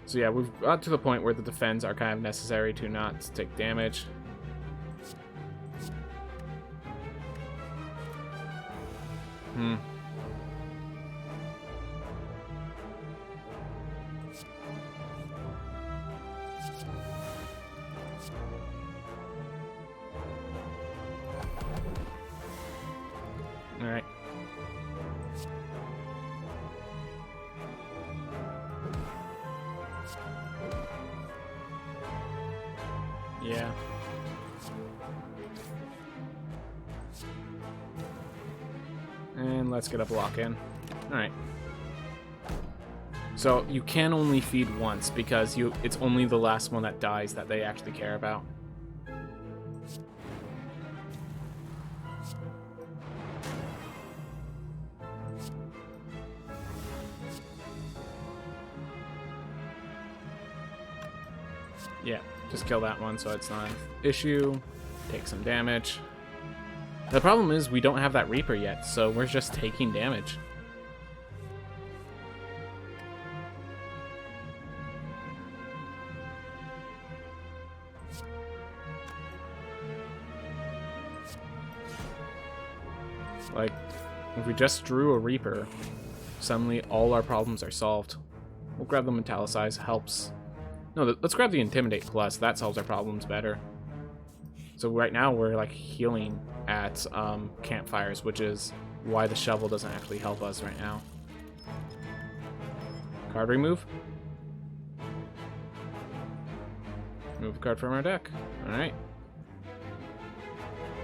So yeah, we've got to the point where the defense are kind of necessary to not take damage. Alright. Yeah. And let's get a block in. Alright. So you can only feed once because it's only the last one that dies that they actually care about. Yeah, just kill that one so it's not an issue. Take some damage. The problem is we don't have that Reaper yet, so we're just taking damage. Like, if we just drew a Reaper, suddenly all our problems are solved. We'll grab the Metallicize, helps. No, let's grab the Intimidate Plus. That solves our problems better. So right now we're like healing at campfires, which is why the shovel doesn't actually help us right now. Card remove. Move a card from our deck. Alright.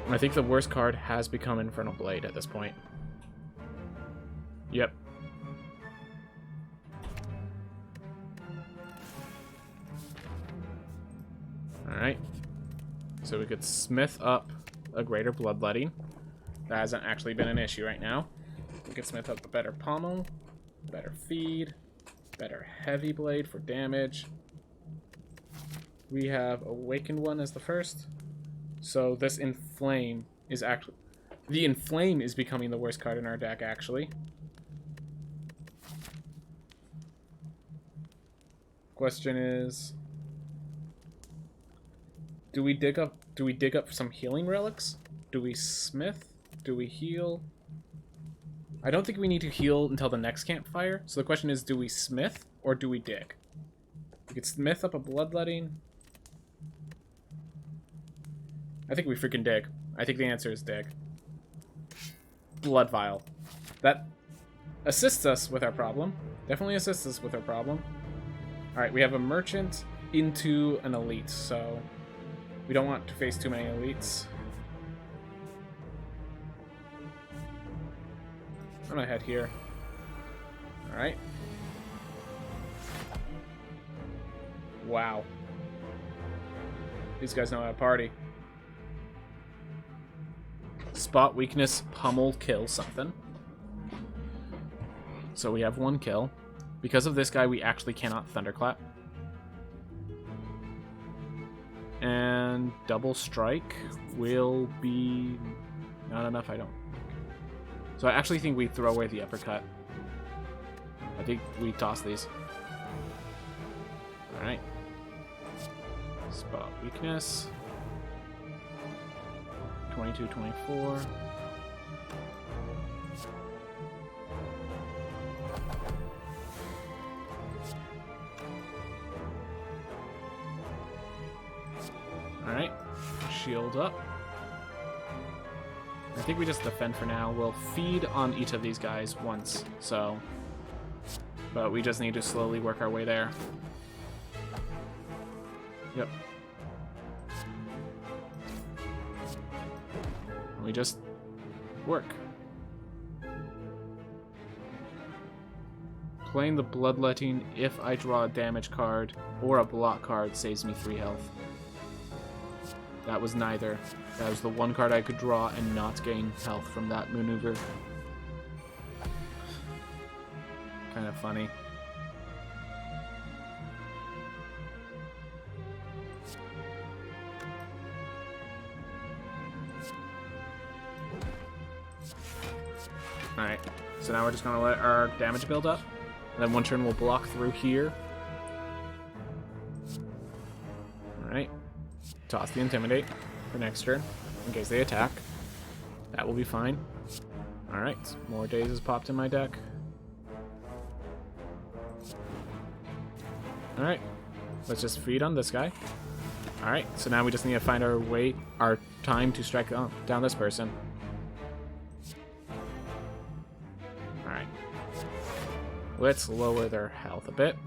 I think the worst card has become Infernal Blade at this point. Yep. Alright. So we could smith up a greater bloodletting. That hasn't actually been an issue right now. We could smith up a better pommel, better feed, better heavy blade for damage. We have Awakened One as the first. So this Inflame is actually... The Inflame is becoming the worst card in our deck, actually. Question is... Do we dig up some healing relics? Do we smith? Do we heal? I don't think we need to heal until the next campfire. So the question is, do we smith or do we dig? We could smith up a bloodletting. I think we freaking dig. I think the answer is dig. Blood vial. That assists us with our problem. Definitely assists us with our problem. Alright, we have a merchant into an elite, so we don't want to face too many elites. I'm gonna head here. Alright. Wow. These guys know how to party. Spot weakness, pummel, kill something. So we have one kill. Because of this guy, we actually cannot thunderclap. And double strike will be not enough, I don't. So I actually think we throw away the uppercut. I think we toss these. Alright. Spot weakness. 22, 24. Alright. Shield up. I think we just defend for now. We'll feed on each of these guys once, so... But we just need to slowly work our way there. Yep. And we just work. Playing the Bloodletting if I draw a damage card or a block card saves me 3 health. That was neither. That was the one card I could draw and not gain health from that maneuver. Kind of funny. Alright, so now we're just going to let our damage build up. And then one turn we'll block through here. Alright. Toss the Intimidate for next turn, in case they attack. That will be fine. Alright, more Dazes popped in my deck. Alright, let's just feed on this guy. Alright, so now we just need to find our time to strike down this person. Alright. Let's lower their health a bit.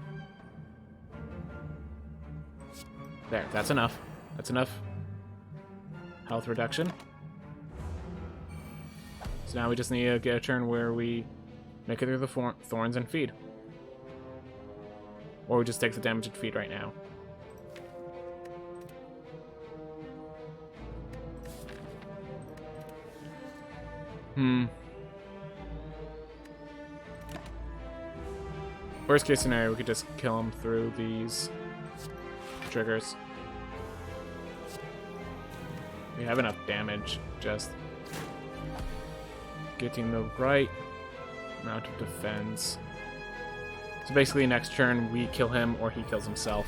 There, that's enough. That's enough health reduction. So now we just need to get a turn where we make it through the thorns and feed. Or we just take the damage and feed right now. Worst case scenario, we could just kill him through these triggers. We have enough damage, just getting the right amount of defense. So basically next turn we kill him or he kills himself.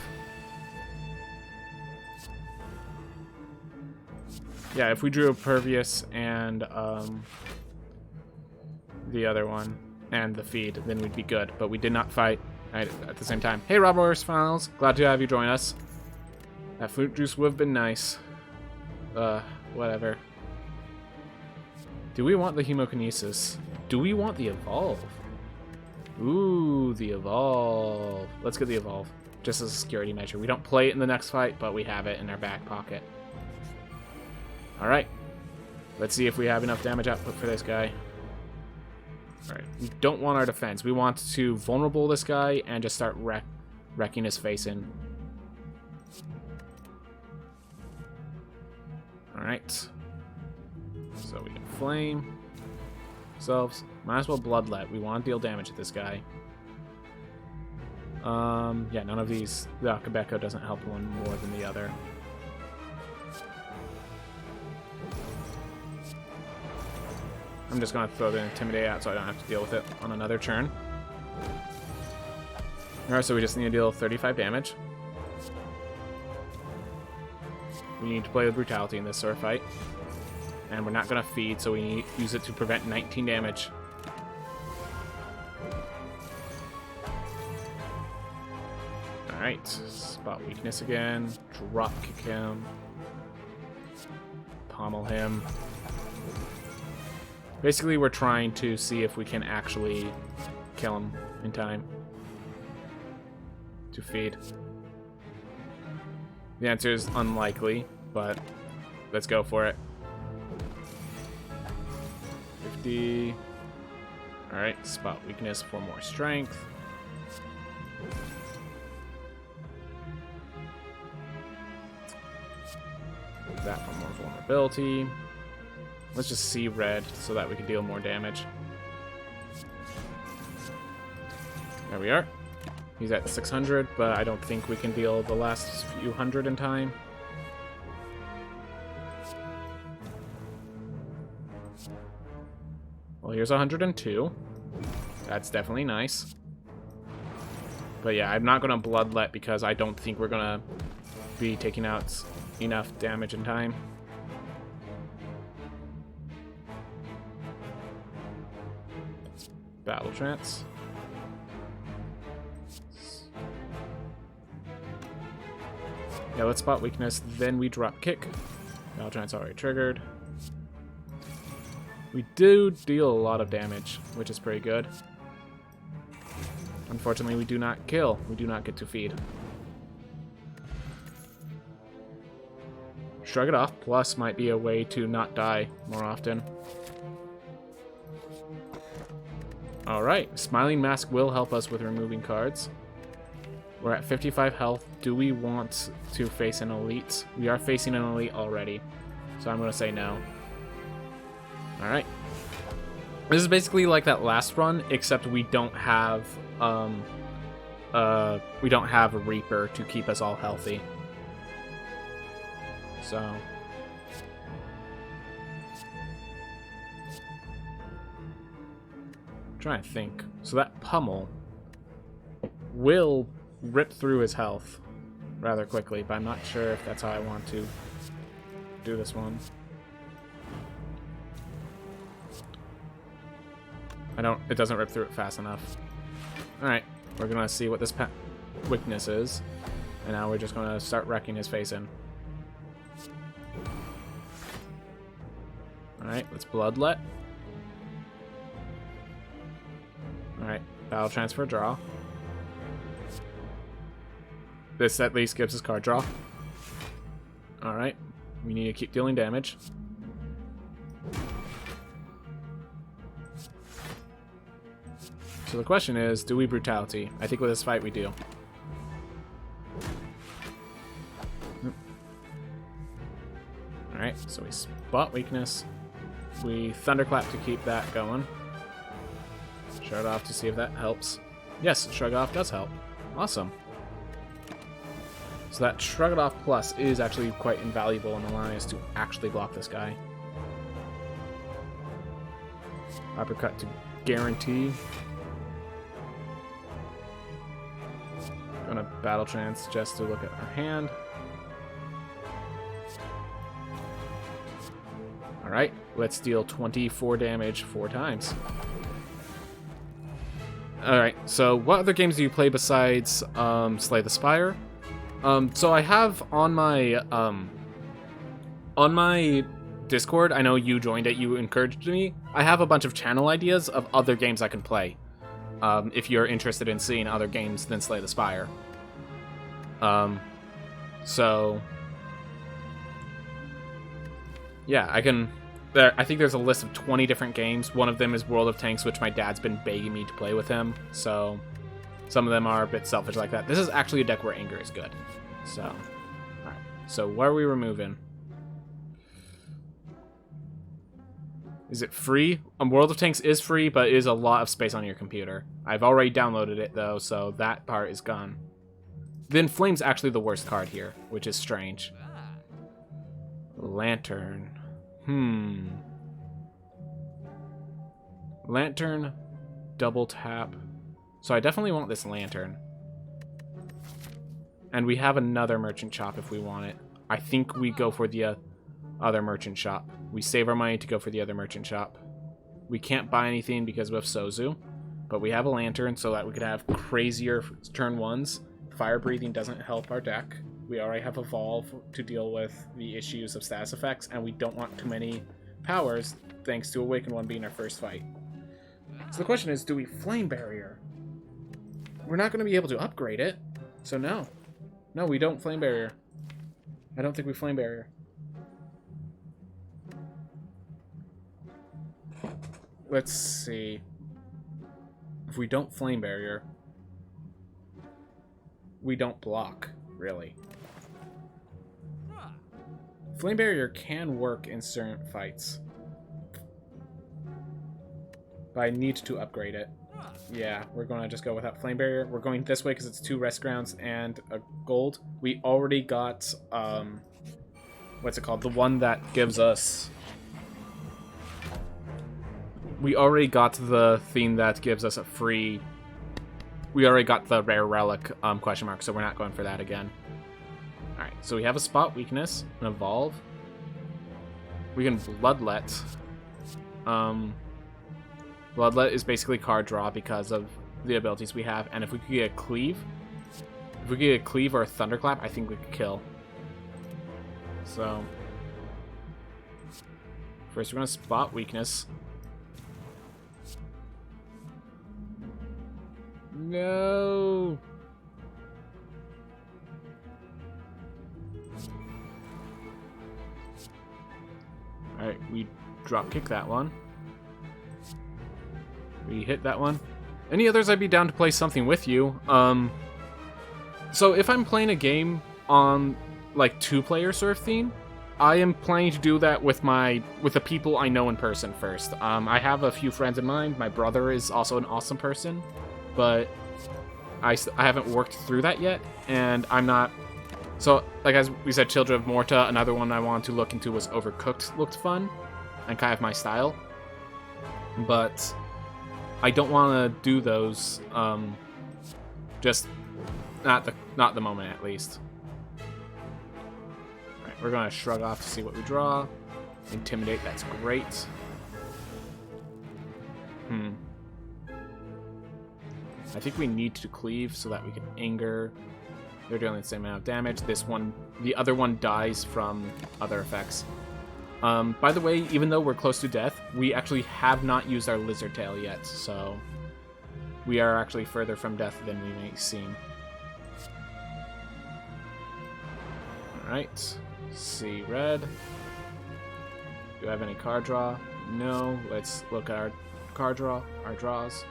Yeah, if we drew a Pervious and the other one and the feed, then we'd be good. But we did not fight at the same time. Hey, Robbers Files, glad to have you join us. That fruit juice would have been nice. Whatever. Do we want the Hemokinesis? Do we want the Evolve? Ooh, the Evolve. Let's get the Evolve, just as a security measure. We don't play it in the next fight, but we have it in our back pocket. Alright. Let's see if we have enough damage output for this guy. Alright, we don't want our defense. We want to vulnerable this guy and just start wrecking his face in. Alright. So we can flame ourselves. Might as well bloodlet. We want to deal damage to this guy. Yeah, none of these. The Akabeko doesn't help one more than the other. I'm just going to throw the Intimidate out so I don't have to deal with it on another turn. Alright, so we just need to deal 35 damage. We need to play with Brutality in this sword fight. And we're not going to feed, so we use it to prevent 19 damage. Alright, spot weakness again. Drop kick him. Pommel him. Basically, we're trying to see if we can actually kill him in time to feed. The answer is unlikely, but let's go for it. 50. Alright, spot weakness for more strength. That for more vulnerability. Let's just see red so that we can deal more damage. There we are. He's at 600, but I don't think we can deal the last few hundred in time. Well, here's 102. That's definitely nice. But yeah, I'm not going to bloodlet because I don't think we're going to be taking out enough damage in time. Battle Trance. Yeah, let's spot weakness, then we drop kick. Battle Trance already triggered. We do deal a lot of damage, which is pretty good. Unfortunately, we do not kill. We do not get to feed. Shrug it off, plus might be a way to not die more often. Alright, Smiling Mask will help us with removing cards. We're at 55 health. Do we want to face an elite? We are facing an elite already. So I'm going to say no. Alright. This is basically like that last run, except we don't have a Reaper to keep us all healthy. So I'm trying to think. So that pummel will rip through his health rather quickly, but I'm not sure if that's how I want to do this one. It doesn't rip through it fast enough. Alright, we're gonna see what this weakness is, and now we're just gonna start wrecking his face in. Alright, let's bloodlet. Alright, battle transfer draw. This at least gives us card draw. Alright, we need to keep dealing damage. So the question is, do we brutality? I think with this fight we do. Alright, so we spot weakness. We thunderclap to keep that going. Shrug off to see if that helps. Yes, shrug off does help. Awesome. So that shrug it off plus is actually quite invaluable in allowing us to actually block this guy. Uppercut to guarantee. Gonna battle trance just to look at our hand. Alright, let's deal 24 damage 4 times. Alright, so what other games do you play besides Slay the Spire? So I have on my Discord, I know you joined it, you encouraged me. I have a bunch of channel ideas of other games I can play. If you're interested in seeing other games than Slay the Spire. So yeah, I think there's a list of 20 different games. One of them is World of Tanks, which my dad's been begging me to play with him. So some of them are a bit selfish like that. This is actually a deck where anger is good. So, alright. So what are we removing? Is it free? World of Tanks is free, but it is a lot of space on your computer. I've already downloaded it, though, so that part is gone. Then Flame's actually the worst card here, which is strange. Lantern. Lantern, double tap. So I definitely want this Lantern. And we have another Merchant Shop if we want it. I think we go for the other Merchant Shop. We save our money to go for the other Merchant Shop. We can't buy anything because we have Sozu, but we have a Lantern so that we could have crazier turn ones. Fire Breathing doesn't help our deck. We already have Evolve to deal with the issues of status effects, and we don't want too many powers, thanks to Awaken One being our first fight. So the question is, do we Flame Barrier? We're not going to be able to upgrade it, so no. No, we don't Flame Barrier. I don't think we Flame Barrier. Let's see. If we don't Flame Barrier, we don't block, really. Flame Barrier can work in certain fights, but I need to upgrade it. Yeah, we're going to just go without Flame Barrier. We're going this way because it's 2 rest grounds and a gold. We already got, what's it called? The one that gives us... We already got the theme that gives us a free... We already got the rare relic, question mark, so we're not going for that again. Alright, so we have a spot weakness, an evolve. We can bloodlet. Bloodlet is basically card draw because of the abilities we have, and if we could get a cleave, or a thunderclap, I think we could kill. So first we're gonna spot weakness. No. Alright, we drop kick that one. We hit that one. Any others, I'd be down to play something with you. So if I'm playing a game on like 2-player surf theme, I am planning to do that with the people I know in person first. I have a few friends in mind. My brother is also an awesome person, but I haven't worked through that yet, and I'm not. So, like as we said, Children of Morta. Another one I wanted to look into was Overcooked. Looked fun, and kind of my style. But I don't want to do those. Just not the moment, at least. All right, we're gonna shrug off to see what we draw. Intimidate. That's great. I think we need to cleave so that we can anger. They're dealing the same amount of damage. The other one dies from other effects. By the way, even though we're close to death, we actually have not used our lizard tail yet, so we are actually further from death than we may seem. Alright, see red. Do I have any card draw? No. Let's look at our card draw, our draws.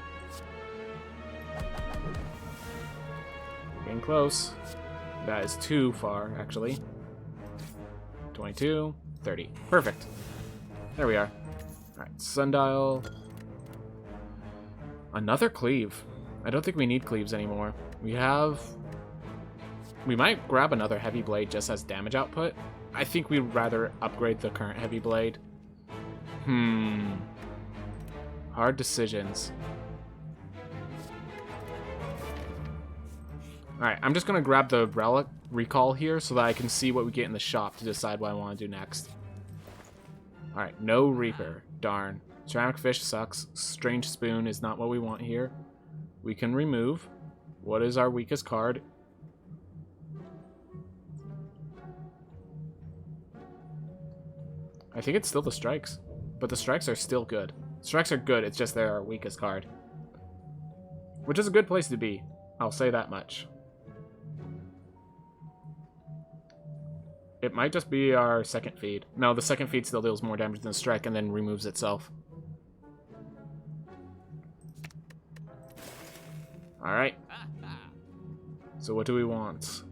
Getting close. That is too far, actually. 22, 30. Perfect. There we are. Alright, sundial. Another cleave. I don't think we need cleaves anymore. We might grab another heavy blade just as damage output. I think we'd rather upgrade the current heavy blade. Hard decisions. Alright, I'm just going to grab the relic recall here so that I can see what we get in the shop to decide what I want to do next. Alright, no Reaper. Darn. Ceramic fish sucks. Strange spoon is not what we want here. We can remove. What is our weakest card? I think it's still the strikes. But the strikes are still good. Strikes are good, it's just they're our weakest card. Which is a good place to be. I'll say that much. It might just be our second feed. No, the second feed still deals more damage than the strike and then removes itself. Alright. So what do we want?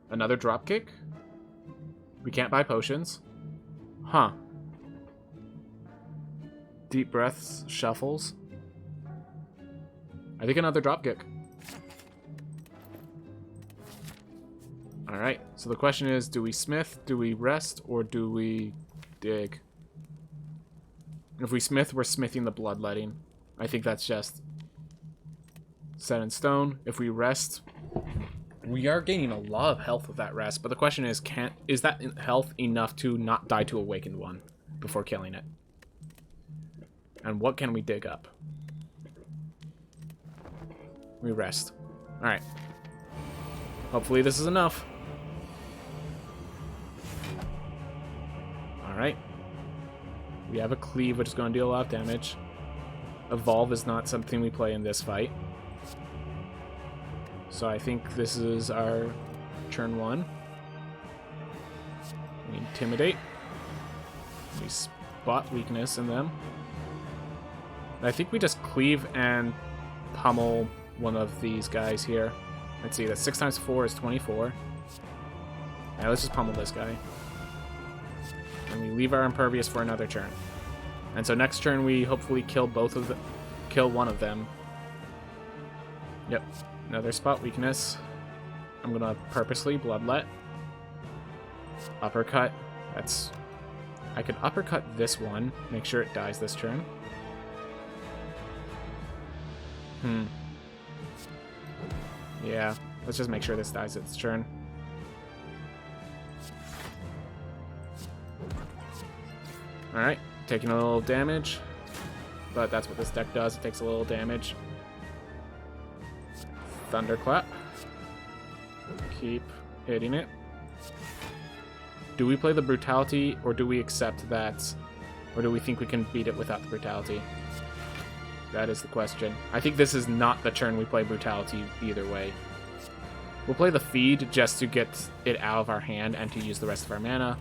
Another dropkick? We can't buy potions. Huh. Deep breaths, shuffles. I think another dropkick. Alright, so the question is, do we smith, do we rest, or do we dig? If we smith, we're smithing the bloodletting. I think that's just set in stone. If we rest, we are gaining a lot of health with that rest, but the question is, is that health enough to not die to Awakened One before killing it? And what can we dig up? We rest. Alright. Hopefully this is enough. Alright. We have a cleave, which is going to deal a lot of damage. Evolve is not something we play in this fight. So I think this is our turn 1. We intimidate. We spot weakness in them. I think we just cleave and pummel one of these guys here. Let's see, that's 6 times 4 is 24. Yeah, let's just pummel this guy. And we leave our impervious for another turn. And so next turn we hopefully kill one of them. Yep, another spot weakness. I'm gonna purposely bloodlet. Uppercut. I could uppercut this one, make sure it dies this turn. Yeah, let's just make sure this dies its turn. Alright, taking a little damage. But that's what this deck does, it takes a little damage. Thunderclap. Keep hitting it. Do we play the brutality, or do we accept that? Or do we think we can beat it without the brutality? That is the question. I think this is not the turn we play brutality either way. We'll play the feed just to get it out of our hand and to use the rest of our mana.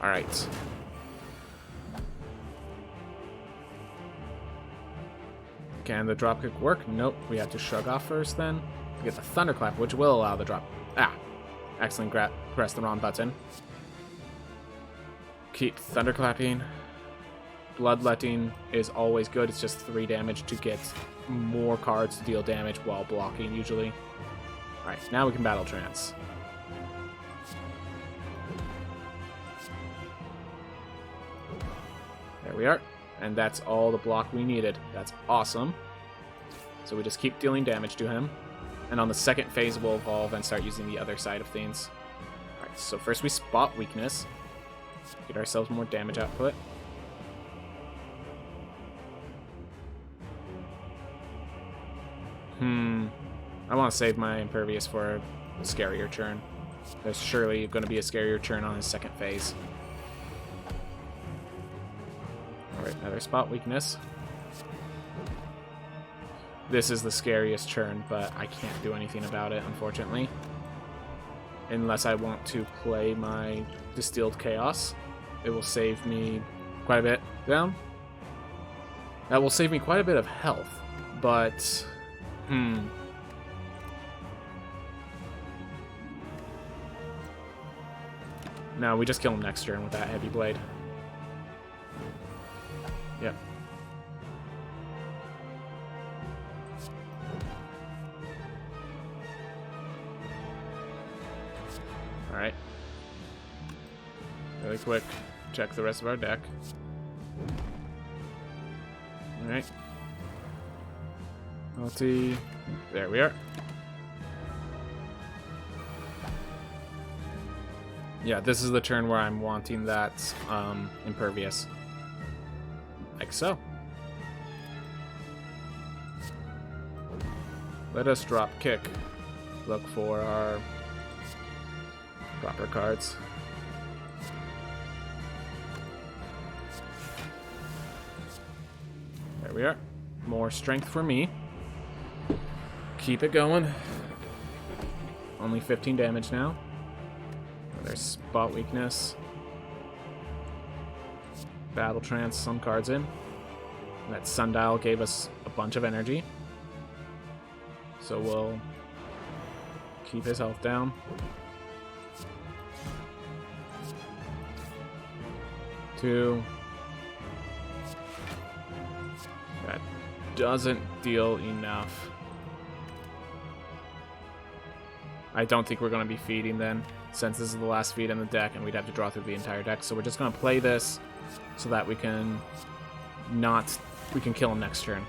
Alright. Can the dropkick work? Nope. We have to shrug off first then. to get the Thunderclap, which will allow the drop. Ah, accidentally pressed the wrong button. Keep Thunderclapping. Bloodletting is always good. It's just 3 damage to get more cards to deal damage while blocking, usually. Alright, now we can Battle Trance. There we are. And that's all the block we needed. That's awesome. So we just keep dealing damage to him. And on the second phase, we'll evolve and start using the other side of things. Alright, so first we spot weakness. Get ourselves more damage output. I want to save my Impervious for a scarier turn. There's surely going to be a scarier turn on his second phase. Alright, another spot weakness. This is the scariest turn, but I can't do anything about it, unfortunately. Unless I want to play my Distilled Chaos. It will save me quite a bit down. That will save me quite a bit of health, but... No, we just kill him next turn with that Heavy Blade. Yep. Alright. Really quick, check the rest of our deck. Alright. Multi. There we are. Yeah, this is the turn where I'm wanting that Impervious. Like so. Let us drop kick. Look for our proper cards. There we are. More strength for me. Keep it going. Only 15 damage now. There's spot weakness. Battle Trance, some cards in. That Sundial gave us a bunch of energy. So we'll keep his health down. Two. That doesn't deal enough. I don't think we're going to be feeding then, since this is the last feed in the deck and we'd have to draw through the entire deck. So we're just going to play this so that we can kill him next turn.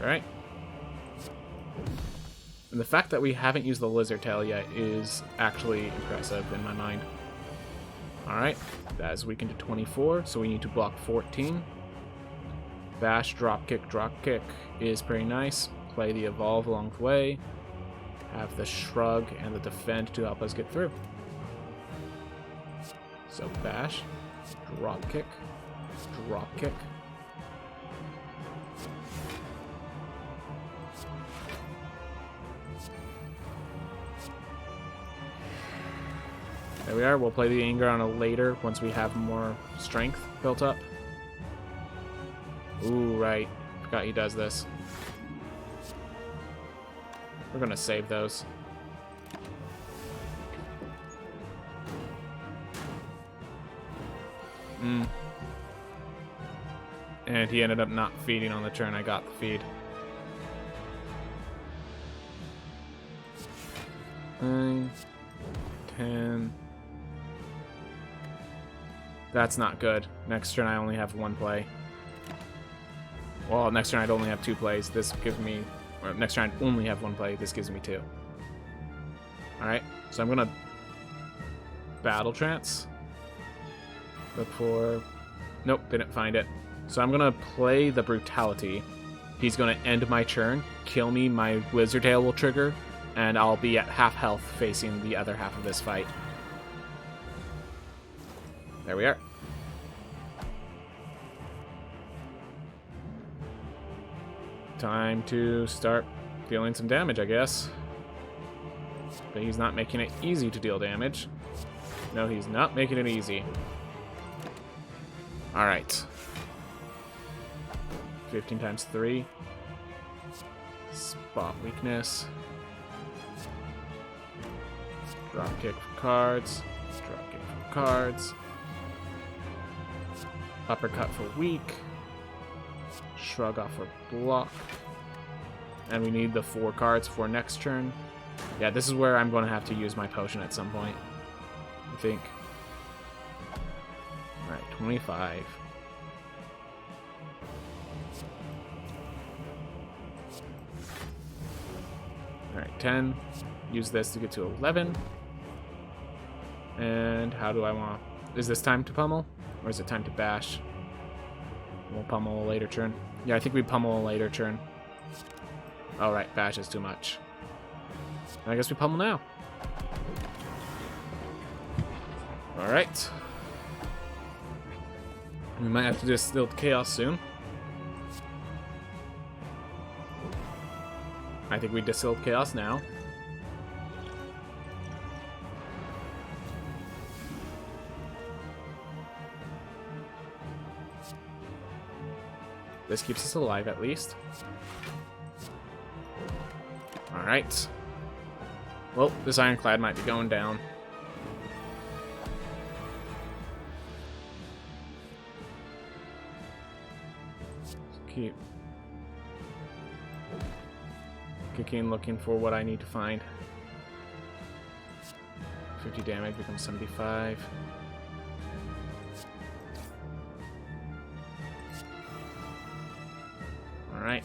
Alright. And the fact that we haven't used the Lizard Tail yet is actually impressive in my mind. Alright, that is weakened to 24, so we need to block 14. Bash, drop kick is pretty nice. Play the Evolve along the way. Have the Shrug and the Defend to help us get through. So bash, drop kick. There we are. We'll play the Anger on a later once we have more strength built up. Ooh, right. Forgot he does this. We're gonna save those. And he ended up not feeding on the turn I got the feed. 9, 10. That's not good. Next turn I only have 1 play. Well, next turn I'd only have 2 plays. This gives me... Or next turn I'd only have 1 play. This gives me 2. Alright, so I'm gonna... Battle Trance. Look for... Nope, didn't find it. So I'm gonna play the Brutality. He's gonna end my turn, kill me, my Wizard Tail will trigger, and I'll be at half health facing the other half of this fight. There we are. Time to start dealing some damage, I guess. But he's not making it easy to deal damage. No, he's not making it easy. Alright. 15 times 3. Spot weakness. Drop kick for cards. Drop kick for cards. Uppercut for weak. Shrug off for block. And we need the 4 cards for next turn. Yeah, this is where I'm going to have to use my potion at some point, I think. Alright, 25. Alright, 10. Use this to get to 11. And how do I want... Is this time to pummel? Or is it time to bash? We'll pummel a later turn. Yeah, I think we pummel a later turn. Alright, bash is too much. I guess we pummel now. Alright. We might have to distill chaos soon. I think we distilled chaos now. This keeps us alive at least. Alright. Well, this ironclad might be going down. Keep kicking, looking for what I need to find. 50 damage becomes 75. Alright.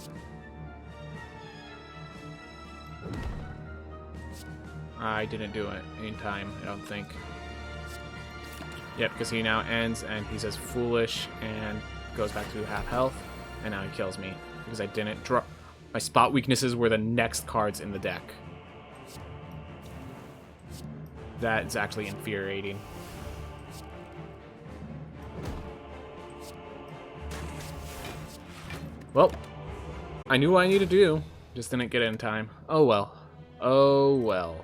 I didn't do it in time, I don't think. Yep, because he now ends and he says foolish and goes back to half health, and now he kills me because I didn't draw. My spot weaknesses were the next cards in the deck. That's actually infuriating. Well, I knew what I needed to do, just didn't get it in time. Oh well. Oh well.